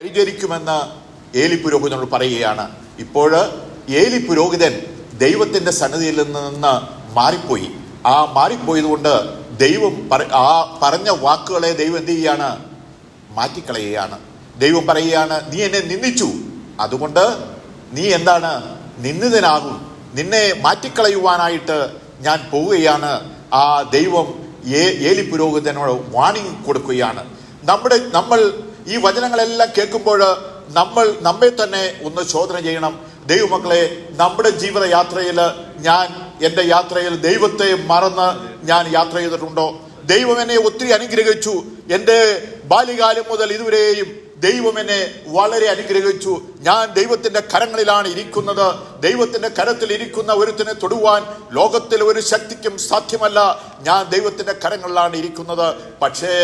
പരിചരിക്കുമെന്ന് ഏലി പുരോഹിതനോട് പറയുകയാണ്. ഇപ്പോൾ ഏലി പുരോഹിതൻ ദൈവത്തിന്റെ സന്നിധിയിൽ നിന്ന് മാറിപ്പോയി. ആ മാറിപ്പോയത് കൊണ്ട് ദൈവം ആ പറഞ്ഞ വാക്കുകളെ ദൈവം എന്ത് ചെയ്യാണ്? മാറ്റിക്കളയുകയാണ്. ദൈവം പറയുകയാണ്, നീ എന്നെ നിന്ദിച്ചു, അതുകൊണ്ട് നീ എന്താണ്? നിന്ദിതനാകും. നിന്നെ മാറ്റിക്കളയുവാനായിട്ട് ഞാൻ പോവുകയാണ്. ആ ദൈവം ഏലി പുരോഹിതനോട് വാണിംഗ് കൊടുക്കുകയാണ്. നമ്മൾ ഈ വചനങ്ങളെല്ലാം കേൾക്കുമ്പോൾ നമ്മെ തന്നെ ഒന്ന് ശോധന ചെയ്യണം. ദൈവമക്കളെ, നമ്മുടെ ജീവിതയാത്രയിൽ എൻ്റെ യാത്രയിൽ ദൈവത്തെ മറന്ന് ഞാൻ യാത്ര ചെയ്തിട്ടുണ്ടോ? ദൈവം എന്നെ ഒത്തിരി അനുഗ്രഹിച്ചു. എൻ്റെ ബാല്യകാലം മുതൽ ഇതുവരെയും ദൈവം എന്നെ വളരെ അനുഗ്രഹിച്ചു. ഞാൻ ദൈവത്തിന്റെ കരങ്ങളിലാണ് ഇരിക്കുന്നത്. ദൈവത്തിന്റെ കരത്തിൽ ഇരിക്കുന്ന ഒരുത്തിനെ തൊടുവാൻ ലോകത്തിൽ ഒരു ശക്തിക്കും സാധ്യമല്ല. ഞാൻ ദൈവത്തിന്റെ കരങ്ങളിലാണ് ഇരിക്കുന്നത്. പക്ഷേ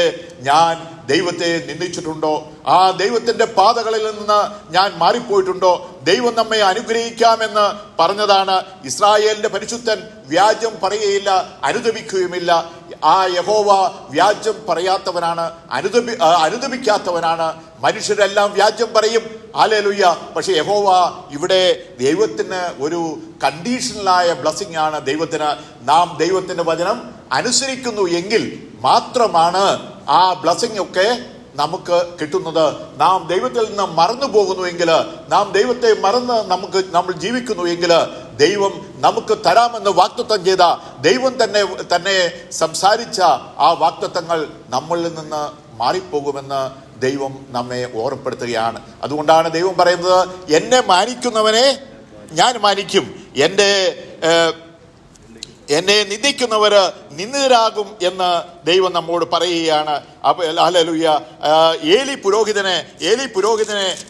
ഞാൻ ദൈവത്തെ നിന്ദിച്ചിട്ടുണ്ടോ? ആ ദൈവത്തിന്റെ പാതകളിൽ നിന്ന് ഞാൻ മാറിപ്പോയിട്ടുണ്ടോ? ദൈവം നമ്മെ അനുഗ്രഹിക്കാമെന്ന് പറഞ്ഞതാണ്. ഇസ്രായേലിന്റെ പരിശുദ്ധൻ വ്യാജം പറയുകയില്ല, അനുദപിക്കുകയുമില്ല. ആ യഹോവ വ്യാജം പറയാത്തവനാണ്, അനുദപിക്കാത്തവനാണ്. മനുഷ്യരെല്ലാം വ്യാജം പറയും, ഹല്ലേലൂയ. പക്ഷെ യഹോവ ഇവിടെ ദൈവത്തിന് ഒരു കണ്ടീഷണലായ ബ്ലെസ്സിംഗ് ആണ്. നാം ദൈവത്തിന്റെ വചനം അനുസരിക്കുന്നു എങ്കിൽ മാത്രമാണ് ആ ബ്ലെസ്സിംഗ് ഒക്കെ നമുക്ക് കിട്ടുന്നത്. നാം ദൈവത്തിൽ നിന്ന് മറന്നു പോകുന്നുവെങ്കിൽ, നാം ദൈവത്തെ മറന്ന് നമ്മൾ ജീവിക്കുന്നു എങ്കിൽ, ദൈവം നമുക്ക് തരാമെന്ന് വാഗ്ദത്തം ചെയ്ത ദൈവം തന്നെ സംസാരിച്ച ആ വാഗ്ദത്തങ്ങൾ നമ്മളിൽ നിന്ന് മാറിപ്പോകുമെന്ന് ദൈവം നമ്മെ ഓർമ്മപ്പെടുത്തുകയാണ്. അതുകൊണ്ടാണ് ദൈവം പറയുന്നത്, എന്നെ മാനിക്കുന്നവനെ ഞാൻ മാനിക്കും, എന്നെ നിന്ദിക്കുന്നവര് നിന്ദിതരാകും എന്ന് ദൈവം നമ്മോട് പറയുകയാണ്. ഹല്ലേലൂയ. ഏലി പുരോഹിതനെ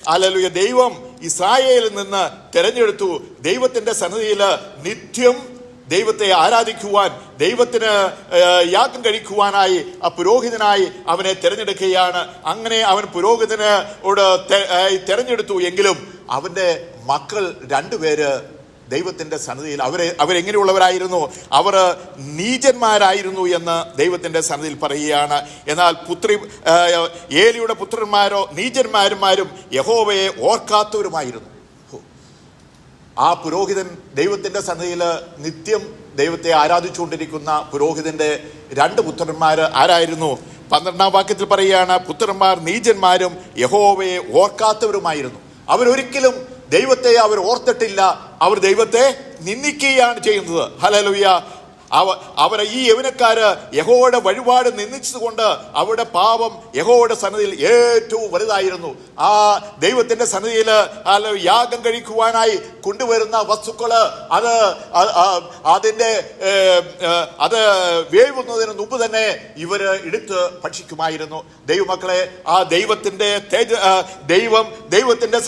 ഹല്ലേലൂയ ദൈവം ഇസ്രായേലിൽ നിന്ന് തെരഞ്ഞെടുത്തു. ദൈവത്തിന്റെ സന്നിധിയിൽ നിത്യം ദൈവത്തെ ആരാധിക്കുവാൻ, ദൈവത്തിന് യാഗം കഴിക്കുവാനായി ആ പുരോഹിതനായി അവനെ തെരഞ്ഞെടുക്കുകയാണ്. അങ്ങനെ അവൻ പുരോഹിതനോട് തെരഞ്ഞെടുത്തു. എങ്കിലും അവന്റെ മക്കൾ രണ്ടുപേര് ദൈവത്തിന്റെ സന്നിധിയിൽ അവരെങ്ങനെയുള്ളവരായിരുന്നു? അവർ നീചന്മാരായിരുന്നു എന്ന് ദൈവത്തിന്റെ സന്നിധിയിൽ പറയുകയാണ്. എന്നാൽ ഏലിയുടെ പുത്രന്മാരോ നീചന്മാരും യഹോവയെ ഓർക്കാത്തവരുമായിരുന്നു. ആ പുരോഹിതൻ ദൈവത്തിന്റെ സന്നിധിയിൽ നിത്യം ദൈവത്തെ ആരാധിച്ചുകൊണ്ടിരിക്കുന്ന പുരോഹിതന്റെ രണ്ട് പുത്രന്മാര് ആരായിരുന്നു? 12-ാം വാക്യത്തിൽ പറയുകയാണ്, പുത്രന്മാർ നീചന്മാരും യഹോവയെ ഓർക്കാത്തവരുമായിരുന്നു. അവരൊരിക്കലും ദൈവത്തെ അവർ ഓർത്തിട്ടില്ല, അവർ ദൈവത്തെ നിന്ദിക്കുകയാണ് ചെയ്യുന്നത്. ഹല്ലേലൂയ. അവരെ ഈ യൗവനക്കാര് യഹോവയുടെ വഴിപാട് നിന്ദിച്ചതുകൊണ്ട് അവരുടെ പാപം യഹോവയുടെ സന്നിധിയിൽ ഏറ്റവും വലുതായിരുന്നു. ആ ദൈവത്തിന്റെ സന്നിധിയിൽ യാഗം കഴിക്കുവാനായി കൊണ്ടുവരുന്ന വസ്തുക്കള് അത് വേവുന്നതിന് മുമ്പ് തന്നെ ഇവര് എടുത്ത് ഭക്ഷിക്കുമായിരുന്നു. ദൈവമക്കളെ, ആ ദൈവത്തിന്റെ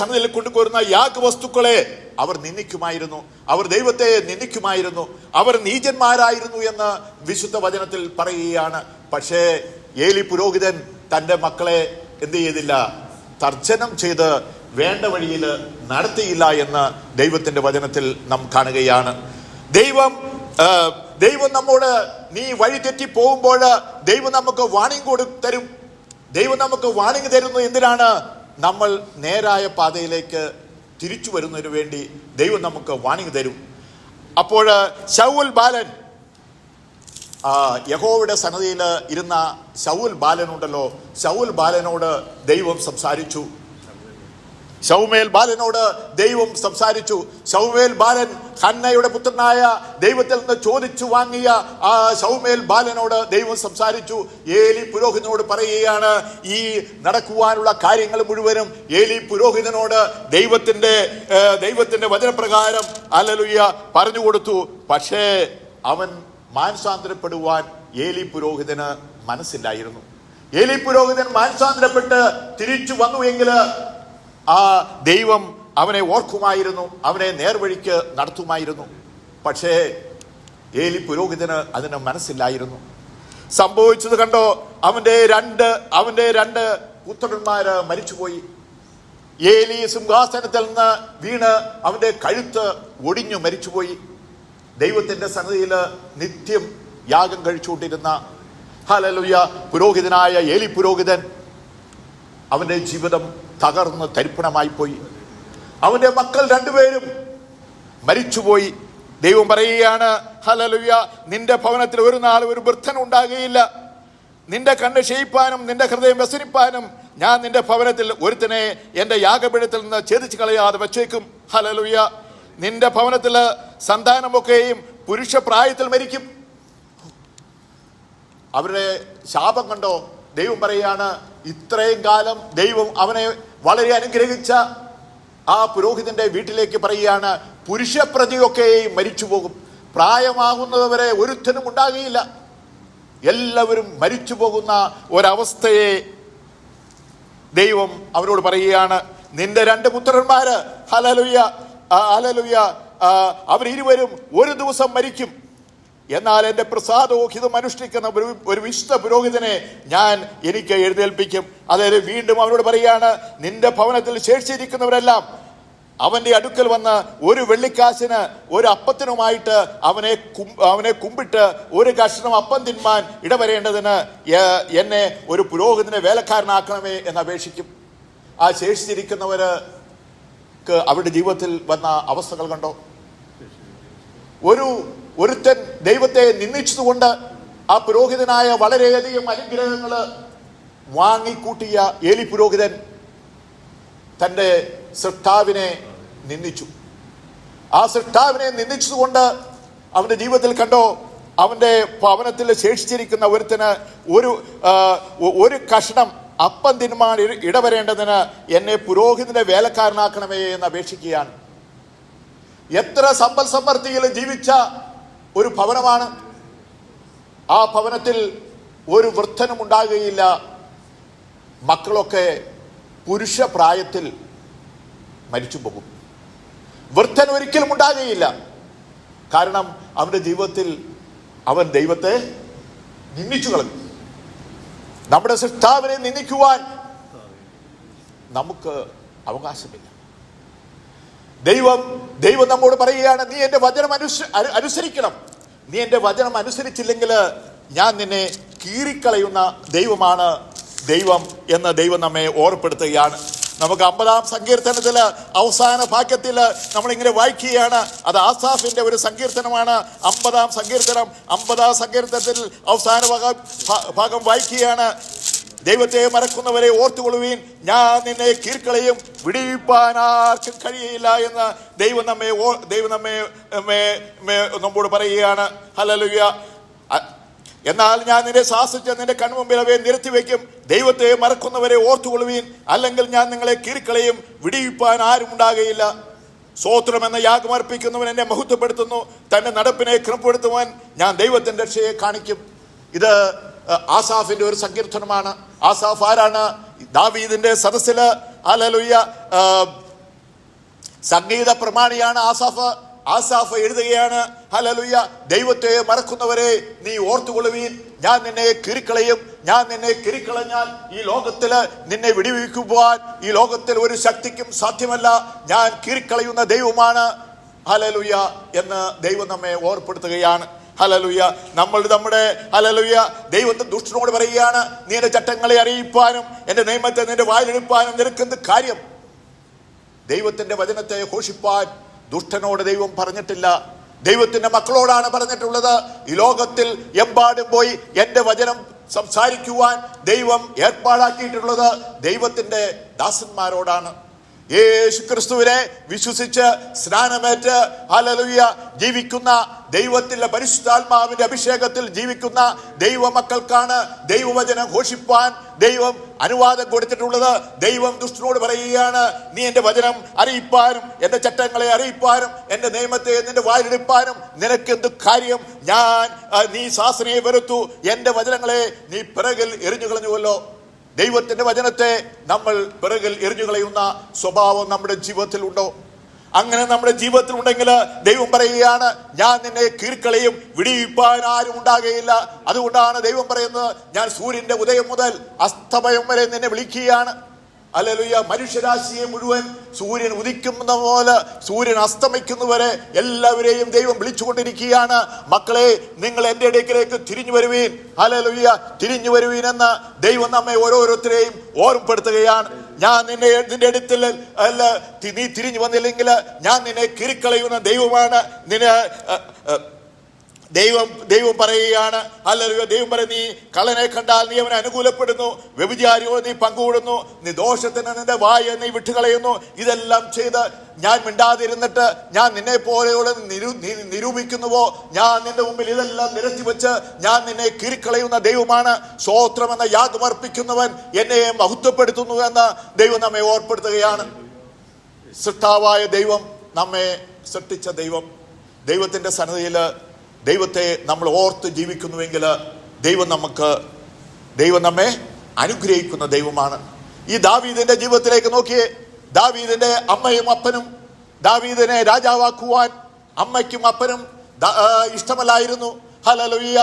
സന്നിധിയിൽ കൊണ്ടുവരുന്ന യാഗവസ്തുക്കളെ അവർ നിന്ദിക്കുമായിരുന്നു. അവർ ദൈവത്തെ നിന്ദിക്കുമായിരുന്നു. അവർ നീചന്മാരായിരുന്നു എന്ന് വിശുദ്ധ വചനത്തിൽ പറയുകയാണ്. പക്ഷേ ഏലി പുരോഹിതൻ തൻ്റെ മക്കളെ എന്ത് ചെയ്തില്ല? തർജ്ജനം ചെയ്ത് വേണ്ട വഴിയിൽ നടത്തിയില്ല എന്ന് ദൈവത്തിന്റെ വചനത്തിൽ നാം കാണുകയാണ്. ദൈവം നമ്മോട് നീ വഴി തെറ്റി പോകുമ്പോൾ ദൈവം നമുക്ക് വാണിംഗ് തരും. ദൈവം നമുക്ക് വാണിംഗ് തരുന്നു. എന്തിനാണ്? നമ്മൾ നേരായ പാതയിലേക്ക് തിരിച്ചു വരുന്നതിന് വേണ്ടി ദൈവം നമുക്ക് വാണിംഗ് തരും. അപ്പോൾ ശൗൽ ബാലൻ, യഹോവയുടെ സന്നിധിയിൽ ഇരുന്ന ശൗൽ ബാലനുണ്ടല്ലോ, ശൗൽ ബാലനോട് ദൈവം സംസാരിച്ചു. ശൗമേൽ ബാലനോട് ദൈവം സംസാരിച്ചു. ശൗമേൽ ബാലൻ ഹന്നയുടെ പുത്രനായ ദൈവത്തിൽ നിന്ന് ചോദിച്ചു വാങ്ങിയ ആ ശൗമേൽ ബാലനോട് ദൈവം സംസാരിച്ചു. ഏലി പുരോഹിതനോട് പറയുകയാണ്, ഈ നടക്കുവാനുള്ള കാര്യങ്ങൾ മുഴുവനും ഏലി പുരോഹിതനോട് ദൈവത്തിന്റെ വചനപ്രകാരം ഹല്ലേലൂയ പറഞ്ഞു കൊടുത്തു. പക്ഷേ അവൻ മാനസാന്തരപ്പെടുവാൻ ഏലി പുരോഹിതന് മനസ്സില്ലായിരുന്നു. ഏലി പുരോഹിതൻ മാനസാന്തരപ്പെട്ട് തിരിച്ചു വന്നു എങ്കിൽ ആ ദൈവം അവനെ ഓർക്കുമായിരുന്നു, അവനെ നേർവഴിക്ക് നടത്തുമായിരുന്നു. പക്ഷേ ഏലി പുരോഹിതന് അതിന് മനസ്സില്ലായിരുന്നു. സംഭവിച്ചത് കണ്ടോ? അവന്റെ രണ്ട് പുത്രന്മാര് മരിച്ചുപോയി. ഏലി സിംഹാസനത്തിൽ നിന്ന് വീണ് അവന്റെ കഴുത്ത് ഒടിഞ്ഞു മരിച്ചുപോയി. ദൈവത്തിന്റെ സന്നിധിയിൽ നിത്യം യാഗം കഴിച്ചുകൊണ്ടിരുന്ന ഹല്ലേലൂയ പുരോഹിതനായ ഏലി പുരോഹിതൻ അവന്റെ ജീവിതം തകർന്ന് തരിപ്പണമായി പോയി. അവന്റെ മക്കൾ രണ്ടുപേരും മരിച്ചുപോയി. ദൈവം പറയുകയാണ്, ഹല്ലേലൂയ, നിന്റെ ഭവനത്തിൽ ഒരു നാൾ ഒരു വൃദ്ധൻ ഉണ്ടാകുകയില്ല. നിന്റെ കണ്ണ് ക്ഷയിപ്പാനും നിന്റെ ഹൃദയം വ്യസനിപ്പാനും ഞാൻ നിന്റെ ഭവനത്തിൽ ഒരുത്തനെ എൻ്റെ യാഗപീഠത്തിൽ നിന്ന് ഛേദിച്ചു കളയാതെ വെച്ചേക്കും. ഹല്ലേലൂയ. നിന്റെ ഭവനത്തിൽ സന്താനമൊക്കെയും പുരുഷ പ്രായത്തിൽ മരിക്കും. അവരുടെ ശാപം കണ്ടോ? ദൈവം പറയാണ്, ഇത്രയും കാലം ദൈവം അവനെ വളരെ അനുഗ്രഹിച്ച ആ പുരോഹിതന്റെ വീട്ടിലേക്ക് പറയുകയാണ്, പുരുഷ പ്രതിയൊക്കെയും മരിച്ചു പോകും. പ്രായമാകുന്നവരെ ഒരുത്തനും ഉണ്ടാകുകയില്ല. എല്ലാവരും മരിച്ചു പോകുന്ന ഒരവസ്ഥയെ ദൈവം അവരോട് പറയുകയാണ്. നിന്റെ രണ്ട് പുത്രന്മാര്, ഹല്ലേലൂയ, ഹല്ലേലൂയ, അവരിരുവരും ഒരു ദിവസം മരിക്കും. എന്നാൽ എൻ്റെ പ്രസാദോഹിതം അനുഷ്ഠിക്കുന്ന ഒരു വിശുദ്ധ പുരോഹിതനെ എനിക്ക് എഴുന്നേൽപ്പിക്കും. അതായത് വീണ്ടും അവനോട് പറയാണ്, നിന്റെ ഭവനത്തിൽ ശേഷിച്ചിരിക്കുന്നവരെല്ലാം അവന്റെ അടുക്കൽ വന്ന് ഒരു വെള്ളിക്കാശിന് ഒരു അപ്പത്തിനുമായിട്ട് അവനെ കുമ്പിട്ട് ഒരു കഷ്ണം അപ്പം തിന്മാൻ ഇടവരേണ്ടതിന് എന്നെ ഒരു പുരോഹിതനെ വേലക്കാരനാക്കണമേ എന്ന് അപേക്ഷിക്കും. ആ ശേഷിച്ചിരിക്കുന്നവർക്ക് അവരുടെ ജീവിതത്തിൽ വന്ന അവസ്ഥകൾ കണ്ടോ? ഒരുത്തൻ ദൈവത്തെ നിന്ദിച്ചതുകൊണ്ട് ആ പുരോഹിതനായ വളരെയധികം അനുഗ്രഹങ്ങൾ വാങ്ങിക്കൂട്ടിയ ഏലി പുരോഹിതൻ തൻ്റെ സൃഷ്ടാവിനെ നിന്ദിച്ചു. ആ സൃഷ്ടാവിനെ നിന്ദിച്ചതുകൊണ്ട് അവന്റെ ജീവിതത്തിൽ കണ്ടോ, അവന്റെ ഭവനത്തിൽ ശേഷിച്ചിരിക്കുന്ന ഒരുത്തന് ഒരു കഷ്ണം അപ്പം തിന്മാൻ ഇടവരേണ്ടതിന് എന്നെ പുരോഹിതന്റെ വേലക്കാരനാക്കണമേ എന്ന് അപേക്ഷിക്കുകയാണ്. എത്ര സമ്പൽ സമൃദ്ധിയിൽ ജീവിച്ച ഒരു ഭവനമാണ്. ആ ഭവനത്തിൽ ഒരു വൃദ്ധനും ഉണ്ടാകുകയില്ല. മക്കളൊക്കെ പുരുഷ പ്രായത്തിൽ മരിച്ചു പോകും. വൃദ്ധൻ ഒരിക്കലും ഉണ്ടാകുകയില്ല. കാരണം അവന്റെ ജീവിതത്തിൽ അവൻ ദൈവത്തെ നിന്ദിച്ചു കളഞ്ഞു. നമ്മുടെ സൃഷ്ടാവിനെ നിന്ദിക്കുവാൻ നമുക്ക് അവകാശമില്ല. ദൈവം നമ്മോട് പറയുകയാണ്, നീ എൻ്റെ വചനം അനുസരിക്കണം. നീ എൻ്റെ വചനം അനുസരിച്ചില്ലെങ്കിൽ ഞാൻ നിന്നെ കീറിക്കളയുന്ന ദൈവമാണ് ദൈവം എന്ന് ദൈവം നമ്മെ ഓർപ്പെടുത്തുകയാണ്. നമുക്ക് 50-ാം സങ്കീർത്തനത്തിൽ അവസാന ഭാഗ്യത്തിൽ നമ്മളിങ്ങനെ വായിക്കുകയാണ്. അത് ആസാഫിന്റെ ഒരു സങ്കീർത്തനമാണ്. 50-ാം സങ്കീർത്തനം. 50-ാം സങ്കീർത്തനത്തിൽ അവസാന ഭാഗം വായിക്കുകയാണ്. ദൈവത്തെ മറക്കുന്നവരെ ഓർത്തുകൊള്ളുവീൻ, ഞാൻ നിന്നെ കീർക്കളയും, വിടിയിപ്പാൻ ആർക്കും കഴിയില്ല എന്ന് ദൈവം നമ്മോട് പറയുകയാണ്. ഹല്ലേലൂയ. എന്നാൽ ഞാൻ നിന്നെ ശാസിച്ച് നിന്റെ കൺമുമ്പിൽ അവയെ നിരത്തിവെക്കും. ദൈവത്തെ മറക്കുന്നവരെ ഓർത്തുകൊള്ളുവീൻ, അല്ലെങ്കിൽ ഞാൻ നിങ്ങളെ കീർക്കളയും, വിടിയിപ്പാൻ ആരും ഉണ്ടാകുകയില്ല. സ്തോത്രം എന്ന യാഗം അർപ്പിക്കുന്നവൻ എന്നെ മഹത്വപ്പെടുത്തുന്നു, തന്റെ നടപ്പിനെ ക്രമപ്പെടുത്തുവാൻ ഞാൻ ദൈവത്തിന്റെ രക്ഷയെ കാണിക്കും. ഇത് ആസാഫിന്റെ ഒരു സങ്കീർത്തനമാണ്. ആസാഫ് ആരാണ്? ദാവീദിന്റെ സദസ്സില് ഹല്ലേലൂയ സംഗീത പ്രമാണിയാണ് ആസാഫ് എഴുതുകയാണ്. ഹല്ലേലൂയ, ദൈവത്തെ മറക്കുന്നവരെ നീ ഓർത്തുകൊള്ളുവീൻ, ഞാൻ നിന്നെ കീറിക്കളയും. ഞാൻ നിന്നെ കീറിക്കളഞ്ഞാൽ ഈ ലോകത്തില് നിന്നെ വിടിവിക്കുവാൻ ഈ ലോകത്തിൽ ഒരു ശക്തിക്കും സാധ്യമല്ല. ഞാൻ കീറിക്കളയുന്ന ദൈവമാണ്. ഹല്ലേലൂയ എന്ന് ദൈവം നമ്മെ ഓർപ്പെടുത്തുകയാണ്. ഹല്ലേലൂയ. നമ്മുടെ ഹല്ലേലൂയ ദൈവത്തെ ദുഷ്ടനോട് പറയുകയാണ്, നീ എന്റെ ചട്ടങ്ങളെ അറിയിപ്പാനും എന്റെ നിയമത്തെ നിന്റെ വായിലെടുപ്പാനും നിനക്കെന്ത് കാര്യം? ദൈവത്തിന്റെ വചനത്തെ ഘോഷിപ്പാൻ ദുഷ്ടനോട് ദൈവം പറഞ്ഞിട്ടില്ല. ദൈവത്തിന്റെ മക്കളോടാണ് പറഞ്ഞിട്ടുള്ളത്. ഈ ലോകത്തിൽ എമ്പാടും പോയി എന്റെ വചനം സംസാരിക്കുവാൻ ദൈവം ഏർപ്പാടാക്കിയിട്ടുള്ളത് ദൈവത്തിന്റെ ദാസന്മാരോടാണ്. യേശു ക്രിസ്തുവിനെ വിശ്വസിച്ച് സ്നാനമേറ്റ് ഹല്ലേലൂയ ജീവിക്കുന്ന ദൈവത്തിന്റെ പരിശുദ്ധാത്മാവിന്റെ അഭിഷേകത്തിൽ ജീവിക്കുന്ന ദൈവമക്കൾക്കാണ് ദൈവവചനം ഘോഷിപ്പാൻ ദൈവം അനുവാദം കൊടുത്തിട്ടുള്ളത്. ദൈവം ദുഷ്ടനോട് പറയുകയാണ്, നീ എന്റെ വചനം അറിയിപ്പാനും എന്റെ ചട്ടങ്ങളെ അറിയിപ്പാനും എന്റെ നിയമത്തെ നിന്റെ വായിലെടുപ്പാനും നിനക്കെന്ത് കാര്യം? നീ ശാസനയെ വെറുത്തു, എന്റെ വചനങ്ങളെ നീ പിറകിൽ എറിഞ്ഞു കളഞ്ഞുവല്ലോ. ദൈവത്തിന്റെ വചനത്തെ നമ്മൾ പിറകിൽ എറിഞ്ഞുകളയുന്ന സ്വഭാവം നമ്മുടെ ജീവിതത്തിൽ ഉണ്ടോ? അങ്ങനെ നമ്മുടെ ജീവിതത്തിൽ ഉണ്ടെങ്കിൽ ദൈവം പറയുകയാണ്, ഞാൻ നിന്നെ കീർക്കളയും, വിടിയിപ്പാൻ ആരും ഉണ്ടാകുകയില്ല. അതുകൊണ്ടാണ് ദൈവം പറയുന്നത്, ഞാൻ സൂര്യന്റെ ഉദയം മുതൽ അസ്തമയം വരെ നിന്നെ വിളിക്കുകയാണ്. ഹല്ലേലൂയ, മനുഷ്യരാശിയെ മുഴുവൻ സൂര്യൻ ഉദിക്കുന്ന പോലെ സൂര്യൻ അസ്തമിക്കുന്നവരെ എല്ലാവരെയും ദൈവം വിളിച്ചുകൊണ്ടിരിക്കുകയാണ്. മക്കളെ, നിങ്ങൾ എൻ്റെ അടുക്കലേക്ക് തിരിഞ്ഞു വരുവീൻ, ഹല്ലേലൂയ, തിരിഞ്ഞു വരുവീൻ എന്ന് ദൈവം നമ്മെ ഓരോരുത്തരെയും ഓർമ്മപ്പെടുത്തുകയാണ്. ഞാൻ നിന്റെ അടുത്തിൽ അല്ല, നീ തിരിഞ്ഞു വന്നില്ലെങ്കിൽ ഞാൻ നിന്നെ കിരിക്കളയുന്ന ദൈവമാണ്. ദൈവം പറയുകയാണ്, ഹല്ലേലൂയ, ദൈവം പറയും, നീ കള്ളനെ കണ്ടാൽ നീ അവനെ അനുകൂലപ്പെടുന്നു, വ്യഭിചാരിയോട് നീ പങ്കുകൂടുന്നു, നീ ദോഷത്തിന് നിന്റെ വായ നീ വിട്ടുകളയുന്നു. ഇതെല്ലാം ചെയ്ത് ഞാൻ മിണ്ടാതിരുന്നിട്ട് ഞാൻ നിന്നെ പോലെയുള്ള നിരൂപിക്കുന്നുവോ? ഞാൻ നിന്റെ മുമ്പിൽ ഇതെല്ലാം നിരത്തി വെച്ച് ഞാൻ നിന്നെ കീറിക്കളയുന്ന ദൈവമാണ്. സ്തോത്രമെന്ന യാഗമർപ്പിക്കുന്നവൻ എന്നെ മഹത്വപ്പെടുത്തുന്നു എന്ന് ദൈവം നമ്മെ ഓർപ്പെടുത്തുകയാണ്. സൃഷ്ടാവായ ദൈവം, നമ്മെ സൃഷ്ടിച്ച ദൈവം, ദൈവത്തിന്റെ സന്നിധിയിൽ ദൈവത്തെ നമ്മൾ ഓർത്ത് ജീവിക്കുന്നുവെങ്കിൽ ദൈവം നമ്മെ അനുഗ്രഹിക്കുന്ന ദൈവമാണ്. ഈ ദാവീദിന്റെ ജീവിതത്തിലേക്ക് നോക്കിയേ. ദാവീദിന്റെ അമ്മയും അപ്പനും ദാവീദിനെ രാജാവാക്കുവാൻ അമ്മയ്ക്കും അപ്പനും ഇഷ്ടമല്ലായിരുന്നു. ഹല്ലേലൂയ.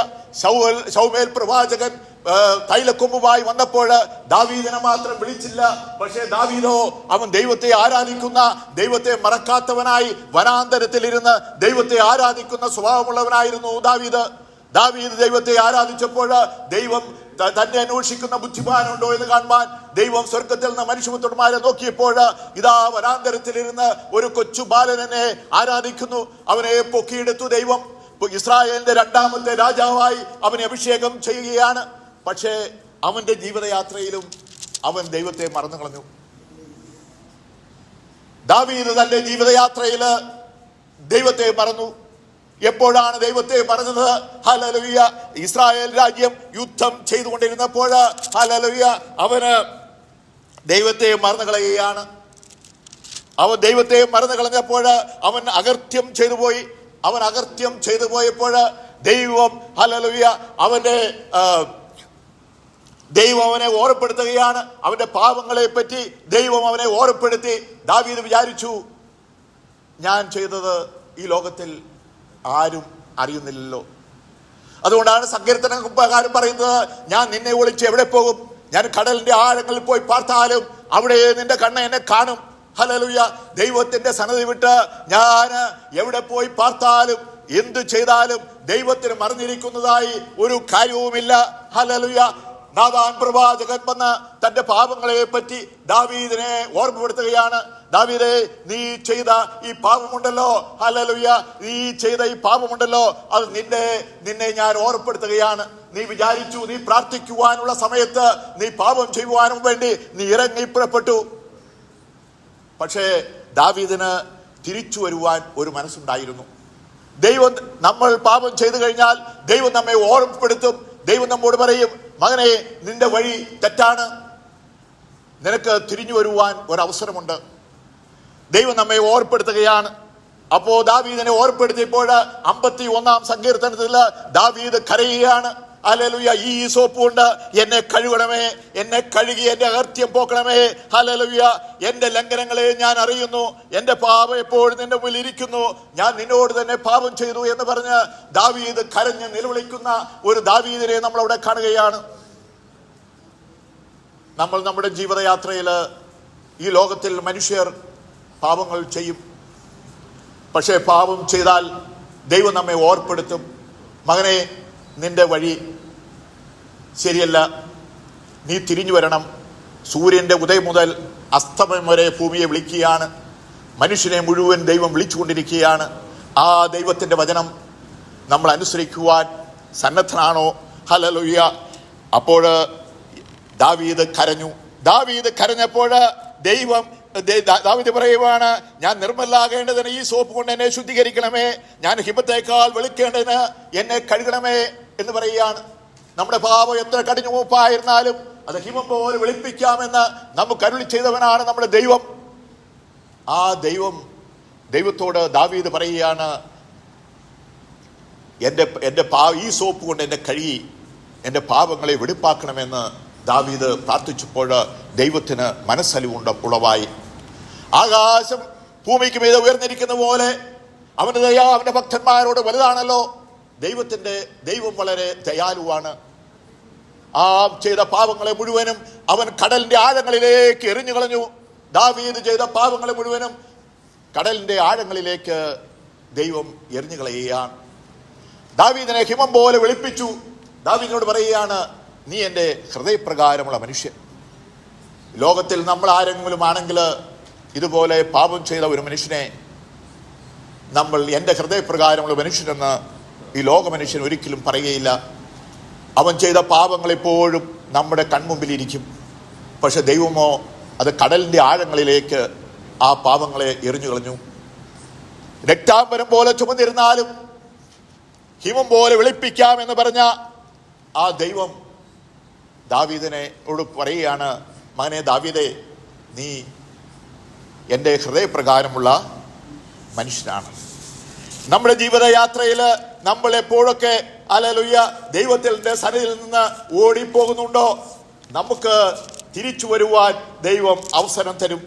ശൗമേൽ പ്രവാചകൻ തൈലക്കൊമ്പുമായി വന്നപ്പോൾ ദാവീദിനെ മാത്രം വിളിച്ചില്ല. പക്ഷേ ദാവീദോ അവൻ ദൈവത്തെ ആരാധിക്കുന്ന, ദൈവത്തെ മറക്കാത്തവനായി വനാന്തരത്തിൽ ഇരുന്ന് ദൈവത്തെ ആരാധിക്കുന്ന സ്വഭാവമുള്ളവനായിരുന്നു ദാവീദ് ദൈവത്തെ ആരാധിച്ചപ്പോൾ ദൈവം തന്നെ അന്വേഷിക്കുന്ന ബുദ്ധിമാനുണ്ടോ എന്ന് കാണുവാൻ ദൈവം സ്വർഗത്തിൽ നിന്ന് മനുഷ്യപുത്രന്മാരെ നോക്കിയപ്പോൾ ഇതാ വനാന്തരത്തിലിരുന്ന് ഒരു കൊച്ചു ബാലനെ ആരാധിക്കുന്നു. അവനെ പൊക്കിയെടുത്തു ദൈവം. ഇസ്രായേലിന്റെ രണ്ടാമത്തെ രാജാവായി അവനെ അഭിഷേകം ചെയ്യുകയാണ്. പക്ഷേ അവന്റെ ജീവിതയാത്രയിലും അവൻ ദൈവത്തെ മറന്നു കളഞ്ഞു. ദാവീദ് തന്റെ ജീവിതയാത്രയിൽ ദൈവത്തെ മറന്നു. എപ്പോഴാണ് ദൈവത്തെ മറന്നത്? ഹല്ലേലൂയ, ഇസ്രായേൽ രാജ്യം യുദ്ധം ചെയ്തുകൊണ്ടിരുന്നപ്പോൾ ഹല്ലേലൂയ അവന് ദൈവത്തെ മറന്നു കളയുകയാണ്. അവൻ ദൈവത്തെ മറന്നു കളഞ്ഞപ്പോൾ അവൻ അകൃത്യം ചെയ്തു പോയപ്പോൾ ദൈവം ഹല്ലേലൂയ ദൈവം അവനെ ഓർമ്മപ്പെടുത്തുകയാണ്. അവന്റെ പാപങ്ങളെ പറ്റി ദൈവം അവനെ ഓർമ്മപ്പെടുത്തി. ദാവീദ് വിചാരിച്ചു, ഞാൻ ചെയ്തത് ഈ ലോകത്തിൽ ആരും അറിയുന്നില്ലല്ലോ. അതുകൊണ്ടാണ് സങ്കീർത്തനക്കാരൻ പറയുന്നത്, ഞാൻ നിന്നെ ഒളിച്ച് എവിടെ പോകും? ഞാൻ കടലിന്റെ ആഴങ്ങളിൽ പോയി പാർത്താലും അവിടെ നിന്റെ കണ്ണ് എന്നെ കാണും. ഹല്ലേലൂയ. ദൈവത്തിന്റെ സന്നിധി വിട്ട് ഞാൻ എവിടെ പോയി പാർത്താലും എന്തു ചെയ്താലും ദൈവത്തിന് മറഞ്ഞിരിക്കുന്നതായി ഒരു കാര്യവുമില്ല. ഹല്ലേലൂയ. നാഥാൻ പ്രവാചകൻ വന്ന് തന്റെ പാപങ്ങളെ പറ്റി ദാവീദിനെ ഓർമ്മപ്പെടുത്തുകയാണ്. ദാവീദേ, നീ ചെയ്ത ഈ പാപമുണ്ടല്ലോ, ഹല്ലേലൂയ, നീ ചെയ്ത ഈ പാപമുണ്ടല്ലോ, അത് നിന്നെ ഞാൻ ഓർമ്മപ്പെടുത്തുകയാണ്. നീ വിചാരിച്ചു നീ പ്രാർത്ഥിക്കുവാനുള്ള സമയത്ത് നീ പാപം ചെയ്യുവാനും വേണ്ടി നീ ഇറങ്ങി പുറപ്പെട്ടു. പക്ഷേ ദാവീദിന് തിരിച്ചു വരുവാൻ ഒരു മനസ്സുണ്ടായിരുന്നു. ദൈവം, നമ്മൾ പാപം ചെയ്തു കഴിഞ്ഞാൽ ദൈവം നമ്മെ ഓർമ്മപ്പെടുത്തും. ദൈവം നമ്മോട് പറയും, മകനെ, നിന്റെ വഴി തെറ്റാണ്, നിനക്ക് തിരിഞ്ഞു വരുവാൻ ഒരവസരമുണ്ട്. ദൈവം നമ്മെ ഓർമ്മപ്പെടുത്തുകയാണ്. അപ്പോ ദാവീദിനെ ഓർമ്മപ്പെടുത്തിയപ്പോൾ 51-ാം സങ്കീർത്തനത്തിൽ ദാവീദ് കരയുകയാണ്. ഹല്ലേലൂയ, ഈ സോപ്പ് കൊണ്ട് എന്നെ കഴുകണമേ, എന്നെ കഴുകി എന്റെ അകൃത്യം പോക്കണമേ. ഹല്ലേലൂയ, എന്റെ ലംഘനങ്ങളെ ഞാൻ അറിയുന്നു, എന്റെ പാപം എപ്പോഴും നിന്റെ മുന്നിൽ ഇരിക്കുന്നു, ഞാൻ നിന്നോട് തന്നെ പാപം ചെയ്തു എന്ന് പറഞ്ഞ് ദാവീദ് കരഞ്ഞ് നിലവിളിക്കുന്ന ഒരു ദാവീദിനെ നമ്മൾ അവിടെ കാണുകയാണ്. നമ്മൾ നമ്മുടെ ജീവിതയാത്രയിൽ ഈ ലോകത്തിൽ മനുഷ്യർ പാപങ്ങൾ ചെയ്യും. പക്ഷേ പാപം ചെയ്താൽ ദൈവം നമ്മെ ഓർപ്പെടുത്തും. മകനെ, നിന്റെ വഴി ശരിയല്ല, നീ തിരിഞ്ഞു വരണം. സൂര്യന്റെ ഉദയം മുതൽ അസ്തമയം വരെ ഭൂമിയെ വിളിക്കുകയാണ്. മനുഷ്യനെ മുഴുവൻ ദൈവം വിളിച്ചുകൊണ്ടിരിക്കുകയാണ്. ആ ദൈവത്തിന്റെ വചനം നമ്മൾ അനുസരിക്കുവാൻ സന്നദ്ധനാണോ? ഹല്ലേലൂയ. അപ്പോൾ ദാവീദ് കരഞ്ഞപ്പോൾ ദാവീദ് പറയുവാണ്, ഞാൻ നിർമ്മലാകേണ്ടതിന് ഈ സോപ്പ് കൊണ്ട് എന്നെ ശുദ്ധീകരിക്കണമേ, ഞാൻ ഹിമത്തേക്കാൾ വെളുക്കേണ്ടതിന് എന്നെ കഴുകണമേ എന്ന് പറയുകയാണ്. നമ്മുടെ പാപം എത്ര കടിഞ്ഞു മൂപ്പായിരുന്നാലും അത് ഹിമം പോലെ വെളുപ്പിക്കാമെന്ന് നമുക്ക് അരുളി ചെയ്തവനാണ് നമ്മുടെ ദൈവം. ആ ദൈവത്തോട് ദാവീദ് പറയുകയാണ്, ഈ സോപ്പ് കൊണ്ട് എന്നെ കഴുകി എൻ്റെ പാപങ്ങളെ വെടിപ്പാക്കണമെന്ന് ദാവീദ് പ്രാർത്ഥിച്ചപ്പോൾ ദൈവത്തിന് മനസ്സലിവുള്ളവായി. ആകാശം ഭൂമിക്ക് മീതെ ഉയർന്നിരിക്കുന്ന പോലെ അവന്റെ ദയ അവന്റെ ഭക്തന്മാരോട് വലുതാണല്ലോ. ദൈവം വളരെ ദയാലുവാണ്. ആ ചെയ്ത പാപങ്ങളെ മുഴുവനും അവൻ കടലിന്റെ ആഴങ്ങളിലേക്ക് എറിഞ്ഞു കളഞ്ഞു. ദാവീദ് ചെയ്ത പാപങ്ങളെ മുഴുവനും കടലിന്റെ ആഴങ്ങളിലേക്ക് ദൈവം എറിഞ്ഞു കളയുകയാണ്. ദാവീദിനെ ഹിമം പോലെ വെളുപ്പിച്ചു. ദാവീദിനോട് പറയുകയാണ്, നീ എൻ്റെ ഹൃദയപ്രകാരമുള്ള മനുഷ്യൻ. ലോകത്തിൽ നമ്മൾ ആരെങ്കിലും ആണെങ്കിൽ ഇതുപോലെ പാപം ചെയ്ത ഒരു മനുഷ്യനെ നമ്മൾ എൻ്റെ ഹൃദയപ്രകാരമുള്ള മനുഷ്യനെന്ന് ഈ ലോക മനുഷ്യൻ ഒരിക്കലും പറയുകയില്ല. അവൻ ചെയ്ത പാപങ്ങൾ എപ്പോഴും നമ്മുടെ കൺമുമ്പിലിരിക്കും. പക്ഷെ ദൈവമോ അത് കടലിൻ്റെ ആഴങ്ങളിലേക്ക് ആ പാപങ്ങളെ എറിഞ്ഞു കളഞ്ഞു. രക്താംബരം പോലെ ചുമന്നിരുന്നാലും ഹിമം പോലെ വെളുപ്പിക്കാമെന്ന് പറഞ്ഞ ആ ദൈവം ദാവീദിനോട് പറയുകയാണ്, മകനെ ദാവീദേ, നീ എൻ്റെ ഹൃദയപ്രകാരമുള്ള മനുഷ്യനാണ്. നമ്മുടെ ജീവിതയാത്രയിൽ നമ്മൾ എപ്പോഴൊക്കെ ഹല്ലേലൂയ ദൈവത്തിൻ്റെ സന്നിധിയിൽ നിന്ന് ഓടിപ്പോകുന്നുണ്ടോ, നമുക്ക് തിരിച്ചു വരുവാൻ ദൈവം അവസരം തരും.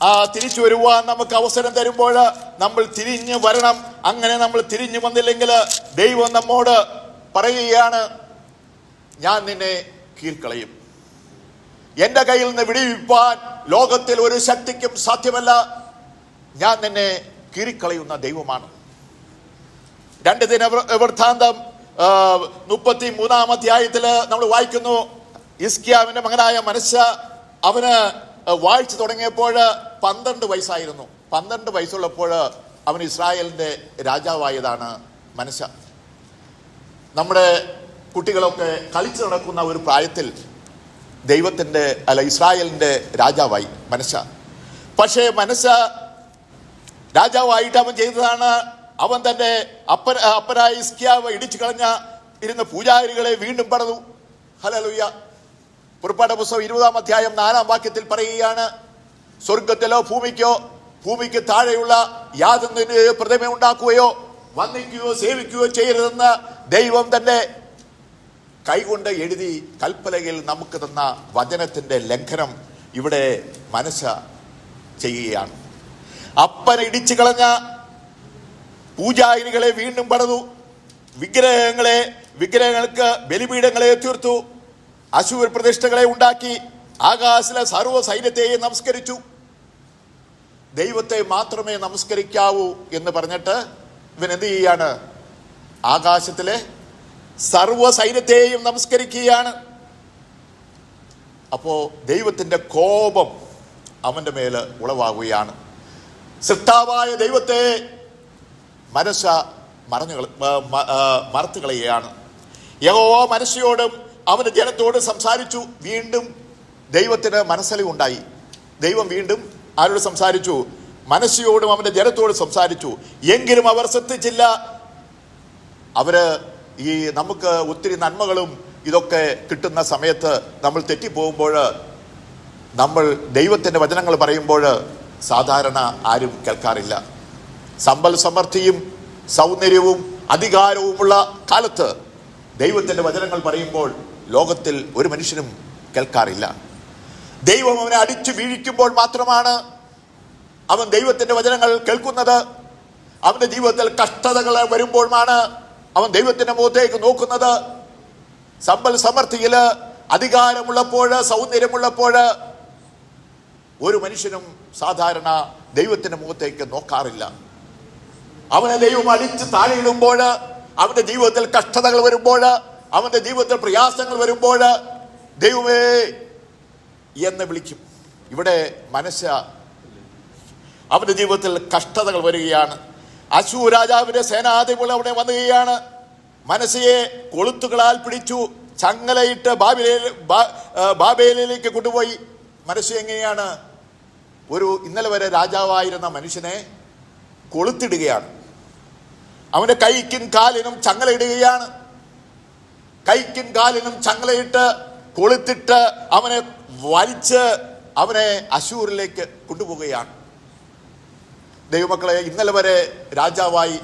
ആ തിരിച്ചു വരുവാൻ നമുക്ക് അവസരം തരുമ്പോൾ നമ്മൾ തിരിഞ്ഞു വരണം. അങ്ങനെ നമ്മൾ തിരിഞ്ഞു വന്നില്ലെങ്കിൽ ദൈവം നമ്മോട് പറയുകയാണ്, ഞാൻ നിന്നെ കീഴ്ക്കളയും. എൻ്റെ കയ്യിൽ നിന്ന് വിടുവിപ്പാൻ ലോകത്തിൽ ഒരു ശക്തിക്കും സാധ്യമല്ല. ഞാൻ നിന്നെ കീറിക്കളയുന്ന ദൈവമാണ്. 2 ദിനവൃത്താന്തം 33-ാം അധ്യായത്തിൽ നമ്മൾ വായിക്കുന്നു, ഹിസ്കിയാവിന്റെ മകനായ മനശ്ശ അവന് വാഴ്ച തുടങ്ങിയപ്പോൾ 12 വയസ്സായിരുന്നു. 12 വയസ്സുള്ളപ്പോൾ അവൻ ഇസ്രായേലിന്റെ രാജാവായതാണ് മനശ്ശ. നമ്മുടെ കുട്ടികളൊക്കെ കളിച്ചു നടക്കുന്ന ഒരു പ്രായത്തിൽ ഇസ്രായേലിന്റെ രാജാവായി മനശ്ശ. പക്ഷേ മനശ്ശ രാജാവായിട്ട് അവൻ ചെയ്തതാണ്, അവൻ തന്റെ അപ്പനായ ഹിസ്കിയാവ് ഇടിച്ചു കളഞ്ഞ ഇരുന്ന പൂജാരികളെ വീണ്ടും പണിതു. ഹല്ലേലൂയ. പുറപ്പാട് പുസ്തകം 20-ാം അധ്യായം 4-ാം വാക്യത്തിൽ പറയുകയാണ്, സ്വർഗത്തിലോ ഭൂമിക്ക് താഴെയുള്ള യാതൊന്നിന് പ്രതിമ ഉണ്ടാക്കുകയോ വന്ദിക്കുകയോ സേവിക്കുകയോ ചെയ്യരുതെന്ന് ദൈവം തന്റെ കൈകൊണ്ട് എഴുതി കൽപ്പലകയിൽ നമുക്ക് തന്ന വചനത്തിന്റെ ലംഘനം ഇവിടെ മനശ്ശ ചെയ്യുകയാണ്. അപ്പനെ ഇടിച്ചു കളഞ്ഞ പൂജാരികളെ വീണ്ടും പണിതു. വിഗ്രഹങ്ങൾക്ക് ബലിപീഠങ്ങളെ തീർത്തു. അശൂർ പ്രതിഷ്ഠകളെ ഉണ്ടാക്കി. ആകാശത്തിലെ സർവ്വ സൈന്യത്തെയും നമസ്കരിച്ചു. ദൈവത്തെ മാത്രമേ നമസ്കരിക്കാവൂ എന്ന് പറഞ്ഞിട്ട് ഇവൻ എന്ത് ചെയ്യാണ്? ആകാശത്തിലെ സർവ്വ സൈന്യത്തെയും നമസ്കരിക്കുകയാണ്. അപ്പോ ദൈവത്തിന്റെ കോപം അവന്റെ മേല് ഉളവാകുകയാണ്. സൃഷ്ടാവായ ദൈവത്തെ മനശ്ശ മറത്തു കളയുകയാണ്. യഹോവ മനശ്ശയോടും അവന്റെ ജനത്തോട് സംസാരിച്ചു. വീണ്ടും ദൈവത്തിന് മനസ്സലിവുണ്ടായി. ദൈവം വീണ്ടും ആരോട് സംസാരിച്ചു? മനശ്ശയോടും അവന്റെ ജനത്തോട് സംസാരിച്ചു. എങ്കിലും അവർ ശ്രദ്ധിച്ചില്ല. അവര് നമുക്ക് ഒത്തിരി നന്മകളും ഇതൊക്കെ കിട്ടുന്ന സമയത്ത് നമ്മൾ തെറ്റിപ്പോകുമ്പോൾ, നമ്മൾ ദൈവത്തിന്റെ വചനങ്ങൾ പറയുമ്പോൾ സാധാരണ ആരും കേൾക്കാറില്ല. സമ്പൽ സമൃദ്ധിയും സൗന്ദര്യവും അധികാരവുമുള്ള കാലത്ത് ദൈവത്തിന്റെ വചനങ്ങൾ പറയുമ്പോൾ ലോകത്തിൽ ഒരു മനുഷ്യനും കേൾക്കാറില്ല. ദൈവം അവനെ അടിച്ചു വീഴിക്കുമ്പോൾ മാത്രമാണ് അവൻ ദൈവത്തിന്റെ വചനങ്ങൾ കേൾക്കുന്നത്. അവന്റെ ജീവിതത്തിൽ കഷ്ടതകൾ വരുമ്പോഴാണ് അവൻ ദൈവത്തിന്റെ മുഖത്തേക്ക് നോക്കുന്നത്. സമ്പൽ സമൃദ്ധിയില് അധികാരമുള്ളപ്പോൾ, സൗന്ദര്യമുള്ളപ്പോൾ ഒരു മനുഷ്യനും സാധാരണ ദൈവത്തിന്റെ മുഖത്തേക്ക് നോക്കാറില്ല. അവനെ ദൈവം അടിച്ച് താഴെയിടുമ്പോൾ, അവന്റെ ജീവിതത്തിൽ കഷ്ടതകൾ വരുമ്പോൾ, അവന്റെ ജീവിതത്തിൽ പ്രയാസങ്ങൾ വരുമ്പോൾ ദൈവമേ എന്ന് വിളിക്കും. ഇവിടെ മനശ്ശ അവന്റെ ജീവിതത്തിൽ കഷ്ടതകൾ വരികയാണ്. അശൂർ രാജാവിന്റെ സേനാധിപതി അവിടെ വന്നുകയാണ്. മനശ്ശയെ കൊളുത്തുകളാൽ പിടിച്ചു ചങ്ങലയിട്ട് ബാബേലിലേക്ക് കൊണ്ടുപോയി. മനശ്ശ എങ്ങനെയാണ്? ഇന്നലെ വരെ രാജാവായിരുന്ന മനുഷ്യനെ കൊളുത്തിടുകയാണ്. അവന്റെ കൈക്കും കാലിനും ചങ്ങലയിടുകയാണ്. കൈക്കും കാലിനും ചങ്ങലയിട്ട് കൊളുത്തിട്ട് അവനെ വലിച്ച് അവനെ അശൂരിലേക്ക് കൊണ്ടുപോവുകയാണ്. ദൈവമക്കളെ, ഇന്നലെ വരെ രാജാവായി